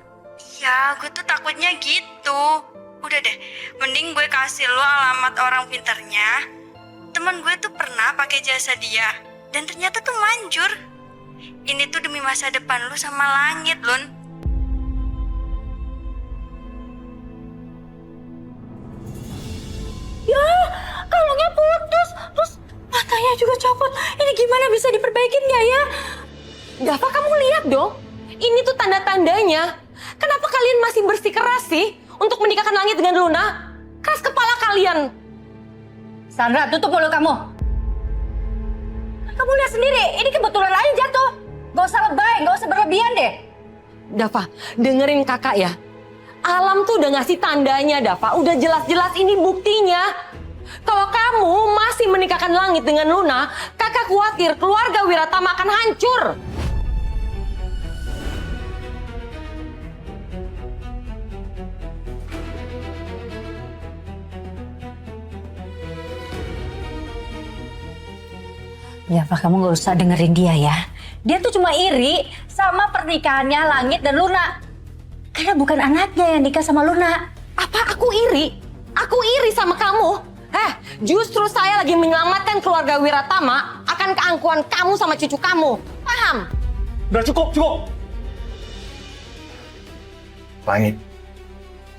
Iya, gue tuh takutnya gitu. Udah deh, mending gue kasih lo alamat orang pinternya. Temen gue tuh pernah pakai jasa dia, dan ternyata tuh manjur. Ini tuh demi masa depan lo sama Langit, Lun. Ya, kalungnya putus, terus matanya juga copot. Ini gimana bisa diperbaikin gak ya? Dava, kamu lihat dong. Ini tuh tanda-tandanya. Kenapa kalian masih bersikeras sih untuk menikahkan Langit dengan Luna? Keras kepala kalian. Sandra, tutup mulut kamu. Kamu lihat sendiri, ini kebetulan aja jatuh. Gak usah lebay, gak usah berlebihan deh. Dava, dengerin kakak ya. Alam tuh udah ngasih tandanya, Dava. Udah jelas-jelas ini buktinya. Kalau kamu masih menikahkan Langit dengan Luna, kakak khawatir keluarga Wiratama akan hancur. Ya Pak, kamu gak usah dengerin dia ya. Dia tuh cuma iri sama pernikahannya Langit dan Luna. Karena bukan anaknya yang nikah sama Luna. Apa aku iri? Aku iri sama kamu? Justru saya lagi menyelamatkan keluarga Wiratama akan keangkuhan kamu sama cucu kamu. Paham? Udah cukup. Langit,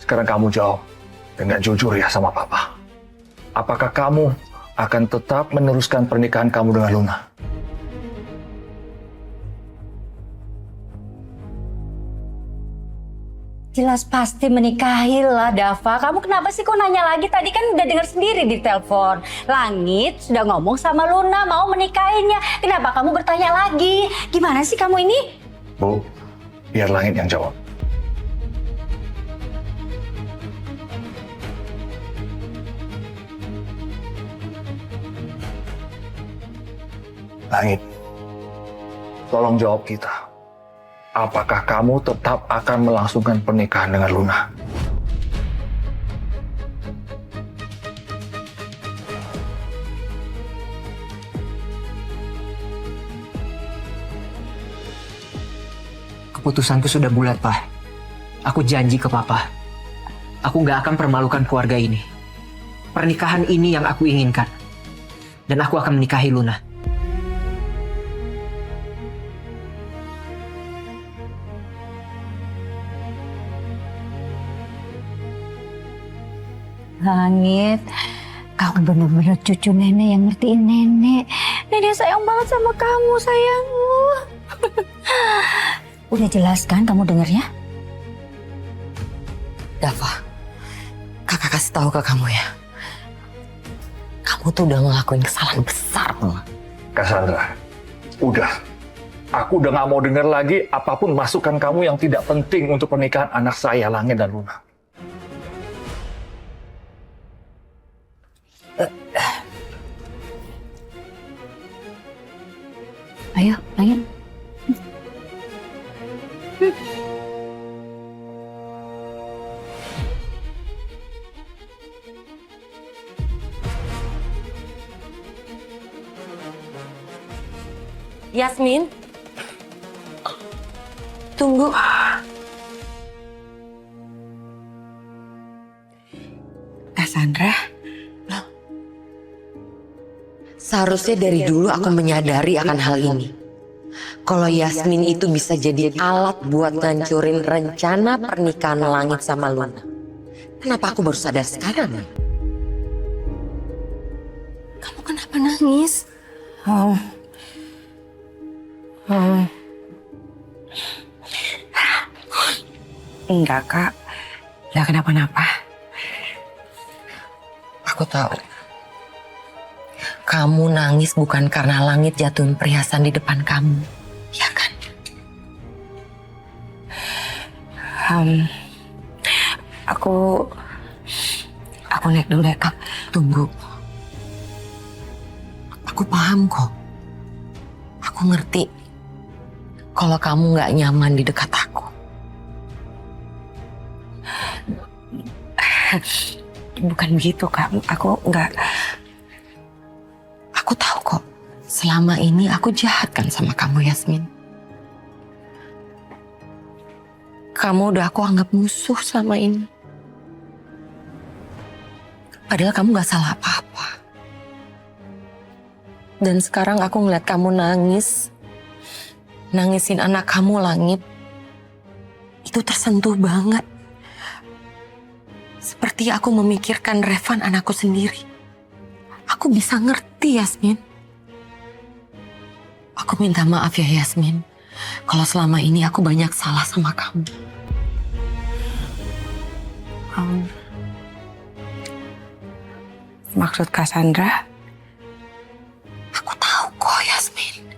sekarang kamu jawab dengan jujur ya sama Papa. Apakah kamu akan tetap meneruskan pernikahan kamu dengan Luna? Jelas pasti menikahi lah, Dava. Kamu kenapa sih kok nanya lagi? Tadi kan udah dengar sendiri di telepon. Langit sudah ngomong sama Luna mau menikahinya. Kenapa kamu bertanya lagi? Gimana sih kamu ini? Bu, biar Langit yang jawab. Langit, tolong jawab kita. Apakah kamu tetap akan melangsungkan pernikahan dengan Luna? Keputusanku sudah bulat, Pak. Aku janji ke Papa. Aku nggak akan permalukan keluarga ini. Pernikahan ini yang aku inginkan. Dan aku akan menikahi Luna. Langit, kamu bener-bener cucu nenek yang ngertiin nenek. Nenek sayang banget sama kamu, sayangmu. Udah jelas kan kamu dengernya? Dava, kakak kasih tahu ke kamu ya. Kamu tuh udah ngelakuin kesalahan besar, Mama. Cassandra, udah. Aku udah gak mau denger lagi apapun masukan kamu yang tidak penting untuk pernikahan anak saya, Langit dan Luna. Ayo, Langit. Yasmin, tunggu. Cassandra, Seharusnya dari dulu aku menyadari akan hal ini. Kalau Yasmin itu bisa jadi alat buat ngancurin rencana pernikahan Langit sama Luna. Kenapa aku baru sadar sekarang? kamu kenapa nangis? Enggak, Kak. Enggak kenapa-napa. Aku tahu. Kamu nangis bukan karena Langit jatuhin perhiasan di depan kamu. Ya kan? Aku naik dulu ya, Kak. Tunggu. Aku paham kok. Aku ngerti. Kalau kamu gak nyaman di dekat aku. Bukan begitu, Kak. Aku enggak. Aku tahu kok. Selama ini aku jahat kan sama kamu, Yasmin. Kamu udah aku anggap musuh selama ini. Padahal kamu gak salah apa-apa. Dan sekarang aku ngeliat kamu nangis. Nangisin anak kamu, Langit. Itu tersentuh banget. Seperti aku memikirkan Revan anakku sendiri. Aku bisa ngerti, Yasmin. Aku minta maaf ya, Yasmin. kalau selama ini aku banyak salah sama kamu. Maksud Cassandra? Aku tahu kok, Yasmin.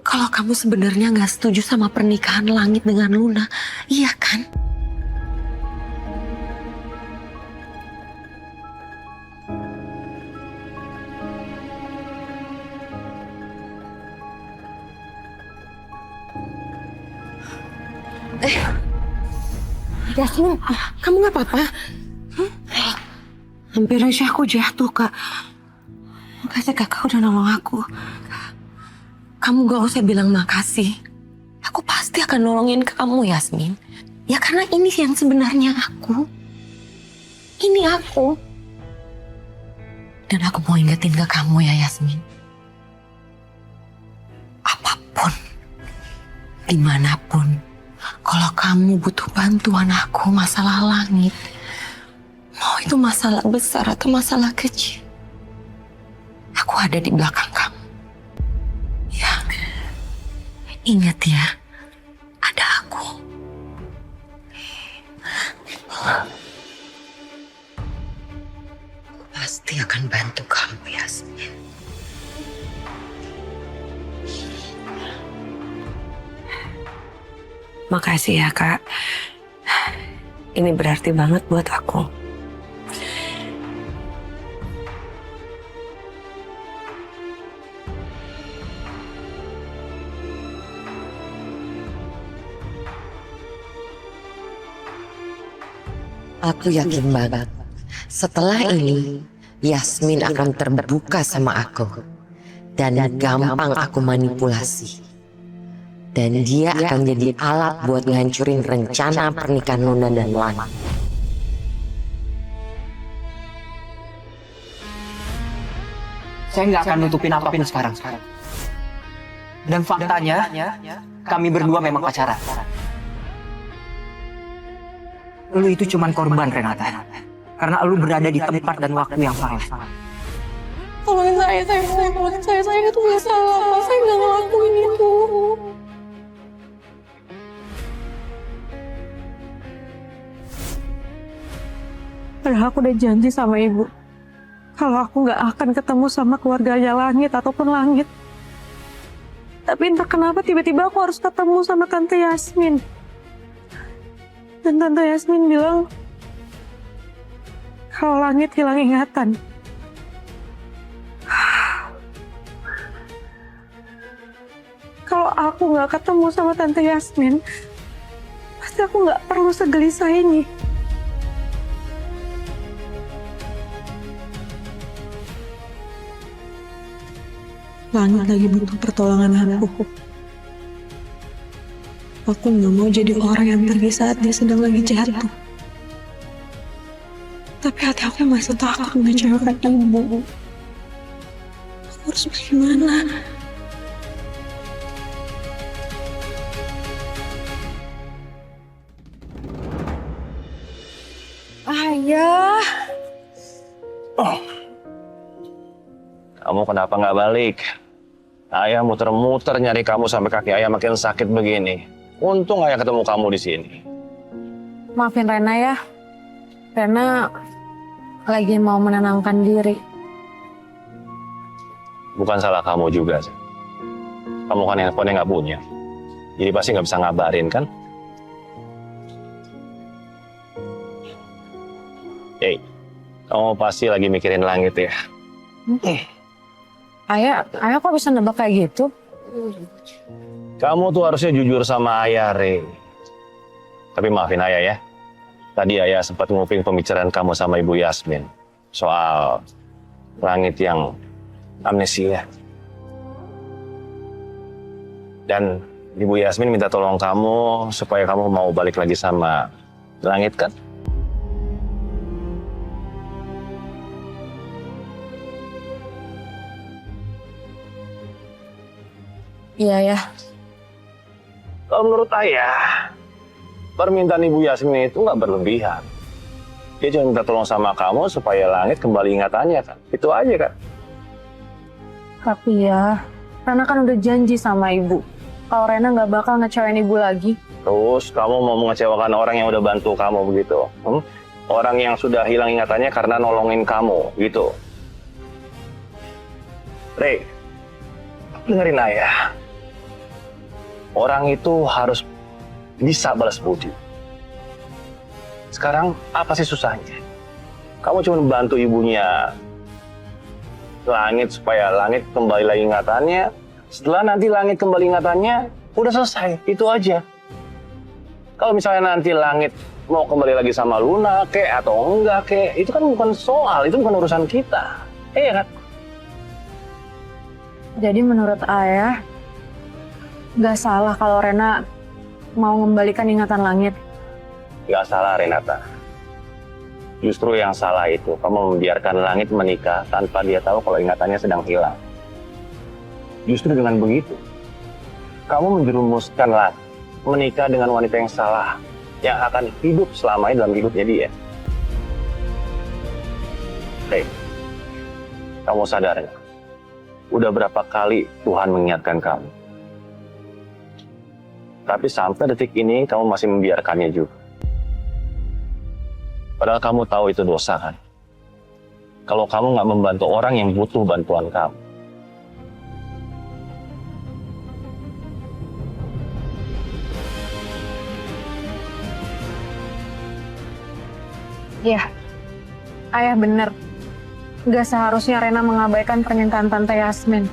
Kalau kamu sebenarnya nggak setuju sama pernikahan Langit dengan Luna, iya kan? Yasmin, kamu nggak apa-apa? Hampir aja aku jatuh, Kak. Makasih Kakak udah nolong aku. Kamu gak usah bilang makasih. Aku pasti akan nolongin kamu, Yasmin. Ya karena ini yang sebenarnya aku. Ini aku. Dan aku mau ingetin ke kamu ya, Yasmin. Apapun, dimanapun, kalau kamu butuh bantuan aku masalah Langit, mau itu masalah besar atau masalah kecil, aku ada di belakang kamu. Ya, ingat ya, ada aku. Pasti akan bantu kamu, Yasmin. Makasih ya, Kak. Ini berarti banget buat aku. Aku yakin banget, setelah ini Yasmin akan terbuka sama aku. Dan gampang aku manipulasi. Dan dia akan jadi alat buat ngancurin rencana pernikahan Luna dan Langit. Saya nggak akan nutupin apapun sekarang. Dan faktanya, kami berdua memang pacaran. Lu itu cuman korban, Renata. Karena lu berada di tempat dan waktu yang salah. Tolongin saya itu nggak salah, saya nggak ngelakuin itu. Padahal aku udah janji sama ibu, kalau aku nggak akan ketemu sama keluarganya Langit ataupun Langit. Tapi entah kenapa tiba-tiba aku harus ketemu sama Tante Yasmin. Dan Tante Yasmin bilang kalau Langit hilang ingatan. Kalau aku nggak ketemu sama Tante Yasmin, pasti aku nggak perlu segelisah ini. Langit lagi butuh pertolongan aku. Aku nggak mau jadi orang yang pergi saat dia sedang lagi jatuh. Tapi hati aku masih takut mengecewakan ibu. Aku harus bagaimana? Ayah. Kamu kenapa nggak balik? Ayah muter-muter nyari kamu sampai kaki ayah makin sakit begini. Untung ayah ketemu kamu di sini. Maafin Rena ya. Rena lagi mau menenangkan diri. Bukan salah kamu juga sih. Kamu kan handphone nggak punya. Jadi pasti nggak bisa ngabarin kan? Hey, kamu pasti lagi mikirin Langit ya? Ayah kok bisa nebak kayak gitu? Kamu tuh harusnya jujur sama ayah, Re. Tapi maafin ayah ya. Tadi ayah sempat nguping pembicaraan kamu sama Ibu Yasmin. Soal Langit yang amnesia. Dan Ibu Yasmin minta tolong kamu supaya kamu mau balik lagi sama Langit kan? Iya ya. Kalau menurut ayah, permintaan Ibu Yasmin itu nggak berlebihan. Dia cuma minta tolong sama kamu supaya Langit kembali ingatannya kan. Itu aja kan. Tapi ya, Rena kan udah janji sama ibu kalau Rena nggak bakal ngecewain ibu lagi. Terus kamu mau mengecewakan orang yang udah bantu kamu begitu? Orang yang sudah hilang ingatannya karena nolongin kamu gitu. Rey, dengerin ayah. Orang itu harus bisa balas budi. Sekarang apa sih susahnya? Kamu cuma bantu ibunya Langit supaya Langit kembali lagi ingatannya. Setelah nanti Langit kembali ingatannya, udah selesai. Itu aja. Kalau misalnya nanti Langit mau kembali lagi sama Luna kek atau enggak kek, itu kan bukan soal, itu bukan urusan kita. Iya kan? Jadi menurut ayah, nggak salah kalau Rena mau mengembalikan ingatan Langit. Nggak salah, Renata. Justru yang salah itu, kamu membiarkan Langit menikah tanpa dia tahu kalau ingatannya sedang hilang. Justru dengan begitu, kamu menjerumuskan Langit menikah dengan wanita yang salah, yang akan hidup selamanya dalam hidupnya dia. Hei, kamu sadar nggak? Udah berapa kali Tuhan mengingatkan kamu? Tapi sampai detik ini kamu masih membiarkannya juga. Padahal kamu tahu itu dosa kan? Kalau kamu nggak membantu orang yang butuh bantuan kamu. Iya, ayah bener. Nggak seharusnya Rena mengabaikan permintaan Tante Yasmin.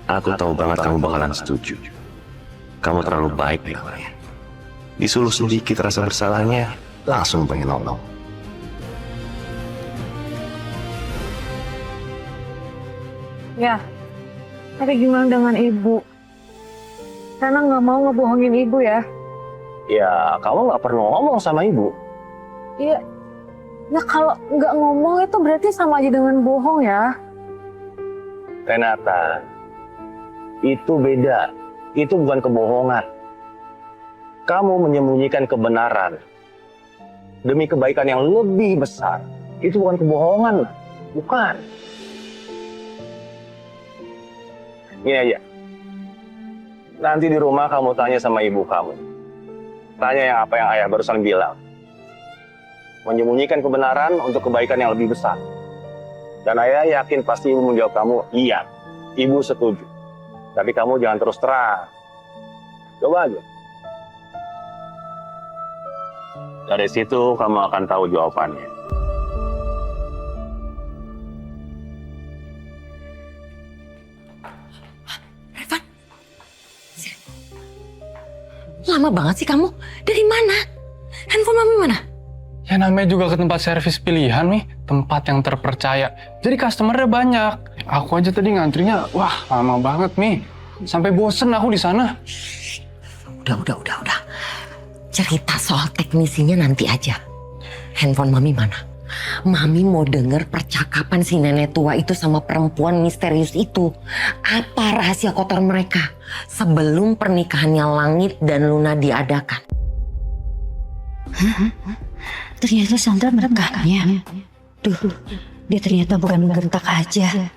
Aku tahu banget kamu bakalan setuju. Kamu terlalu baik bilangnya. Disuruh sedikit rasa bersalahnya, langsung pengen nolong. Ya, tapi gimana dengan ibu? Rena nggak mau ngebohongin ibu ya. Ya, kamu nggak perlu ngomong sama ibu. Iya, ya kalau nggak ngomong itu berarti sama aja dengan bohong ya. Renata, itu beda. Itu bukan kebohongan. Kamu menyembunyikan kebenaran demi kebaikan yang lebih besar. Itu bukan kebohongan, bukan. Gini aja. Nanti di rumah kamu tanya sama ibu kamu. Tanya yang apa yang ayah barusan bilang. Menyembunyikan kebenaran untuk kebaikan yang lebih besar. Dan ayah yakin pasti ibu menjawab kamu, iya. Ibu setuju. Tapi kamu jangan terus terang. Coba aja. Dari situ kamu akan tahu jawabannya. Lama banget sih kamu. Dari mana? Handphone mami mana? Ya namanya juga ke tempat servis pilihan nih, tempat yang terpercaya. Jadi customernya banyak. Aku aja tadi ngantrinya, wah lama banget nih. Sampai bosen aku di sana. Udah. Cerita soal teknisinya nanti aja. Handphone mami mana? Mami mau denger percakapan si nenek tua itu sama perempuan misterius itu. Apa rahasia kotor mereka sebelum pernikahannya Langit dan Luna diadakan? Ternyata Sandra merekamnya. Duh, dia ternyata bukan menggertak aja.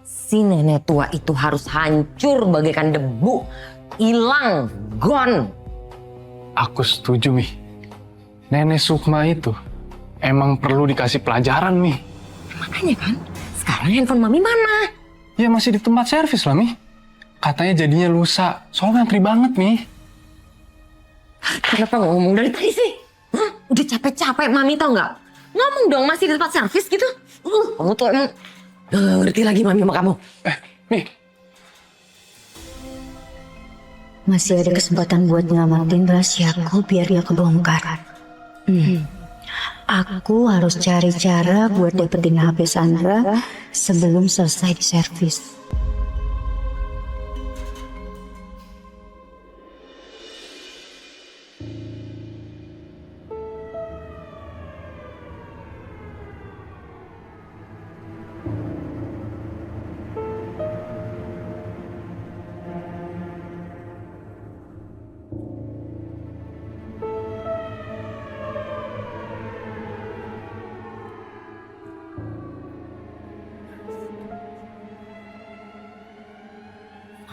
Si nenek tua itu harus hancur bagaikan debu. Hilang, gone. Aku setuju, Mi. Nenek Sukma itu emang perlu dikasih pelajaran, Mi. Makanya kan, sekarang handphone mami mana? Ya masih di tempat servis lah, Mi. Katanya jadinya lusa, soalnya ngantri banget, Mi. Kenapa nggak ngomong dari tadi sih? Hah? Udah capek-capek mami tau nggak? Ngomong dong masih di tempat servis gitu. Kamu tuh emang nggak ngerti lagi mami sama kamu. Mi. Masih ada kesempatan buat nyelamatin rahasiaku biar dia kebongkar. Aku harus cari cara buat dapetin HP Sandra sebelum selesai di servis.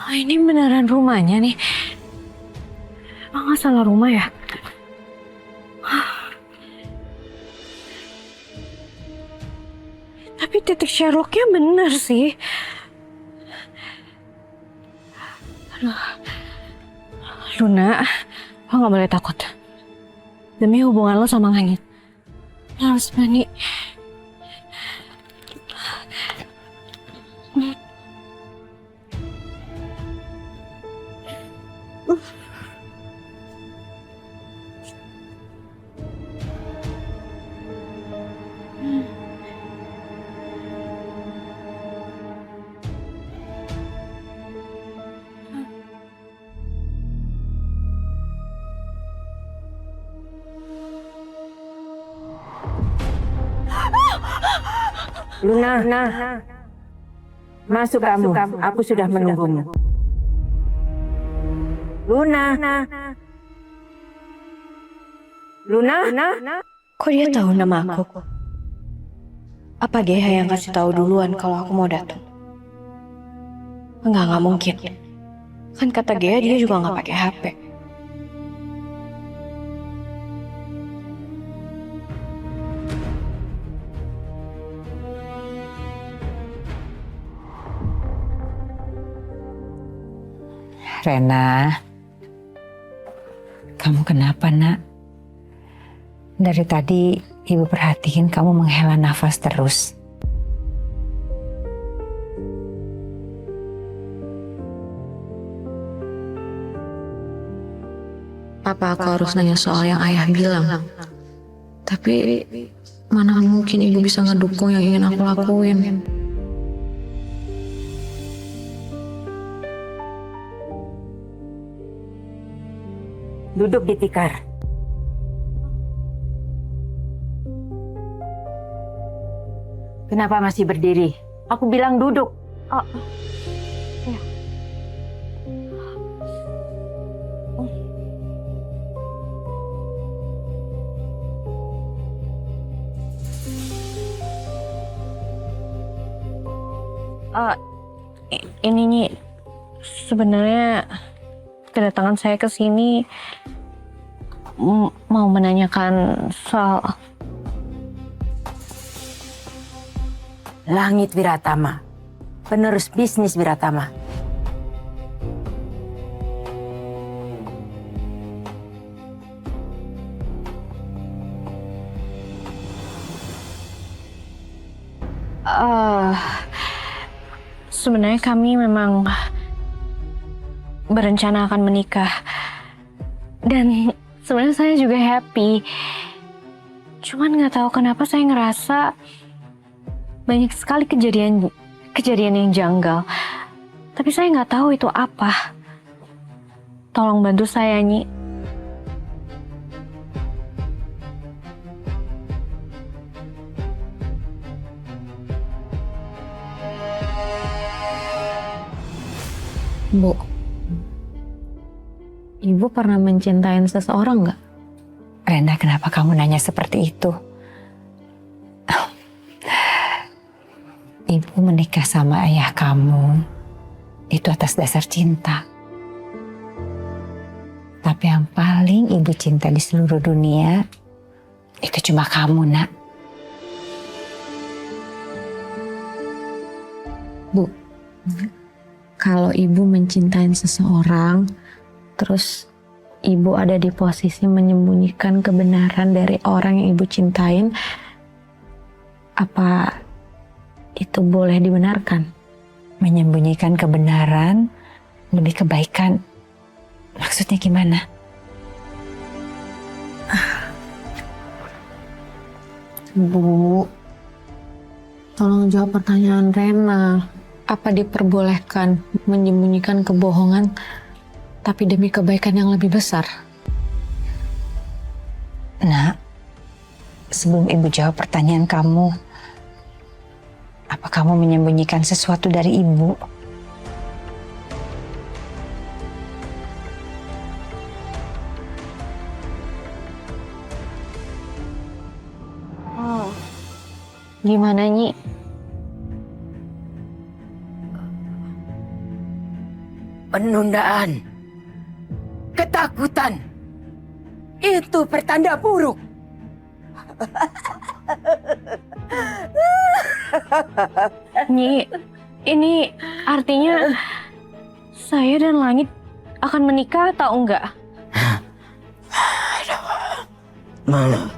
Oh, ini beneran rumahnya nih. Oh, nggak salah rumah ya? Tapi titik Sherlocknya bener sih. Aduh. Luna, lo gak boleh takut. Demi hubungan lo sama langit. Lo harus berani. Luna, masuk kamu. Aku sudah menunggumu. Luna. Kok dia tahu nama aku? Apa Geha yang kasih tahu duluan kalau aku mau datang? Enggak mungkin. Kan kata Geha dia juga nggak pakai HP. Rena, kamu kenapa nak? Dari tadi ibu perhatiin kamu menghela nafas terus. Apa aku harus nanya soal yang ayah bilang? Tapi mana mungkin ibu bisa ngedukung yang ingin aku lakuin? Duduk di tikar. Kenapa masih berdiri? Aku bilang duduk. Oh, ya. Ini Nyi, sebenarnya kedatangan saya ke sini mau menanyakan soal Langit Wiratama, penerus bisnis Wiratama. Sebenarnya kami memang berencana akan menikah. Dan sebenarnya saya juga happy. Cuman nggak tahu kenapa saya ngerasa banyak sekali kejadian yang janggal. Tapi saya nggak tahu itu apa. Tolong bantu saya, Nyi. Bu, ibu pernah mencintai seseorang nggak? Rena, kenapa kamu nanya seperti itu? Ibu menikah sama ayah kamu itu atas dasar cinta. Tapi yang paling ibu cinta di seluruh dunia itu cuma kamu, nak. Bu, kalau ibu mencintai seseorang, terus ibu ada di posisi menyembunyikan kebenaran dari orang yang ibu cintain, apa itu boleh dibenarkan? Menyembunyikan kebenaran demi kebaikan. Maksudnya gimana? Bu, tolong jawab pertanyaan Rena. Apa diperbolehkan menyembunyikan kebohongan tapi demi kebaikan yang lebih besar? Nak, sebelum ibu jawab pertanyaan kamu, apa kamu menyembunyikan sesuatu dari ibu? Oh, gimana, Nyi? Penundaan. Ketakutan. Itu pertanda buruk. Nyi, ini artinya saya dan Langit akan menikah atau enggak? Mana?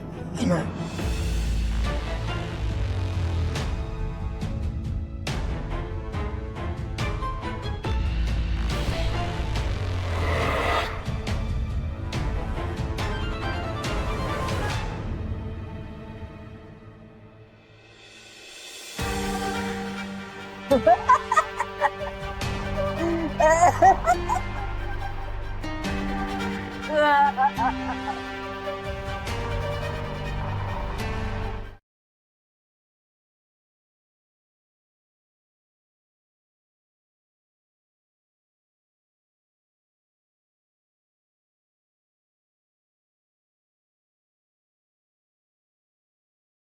Ha ha ha ha.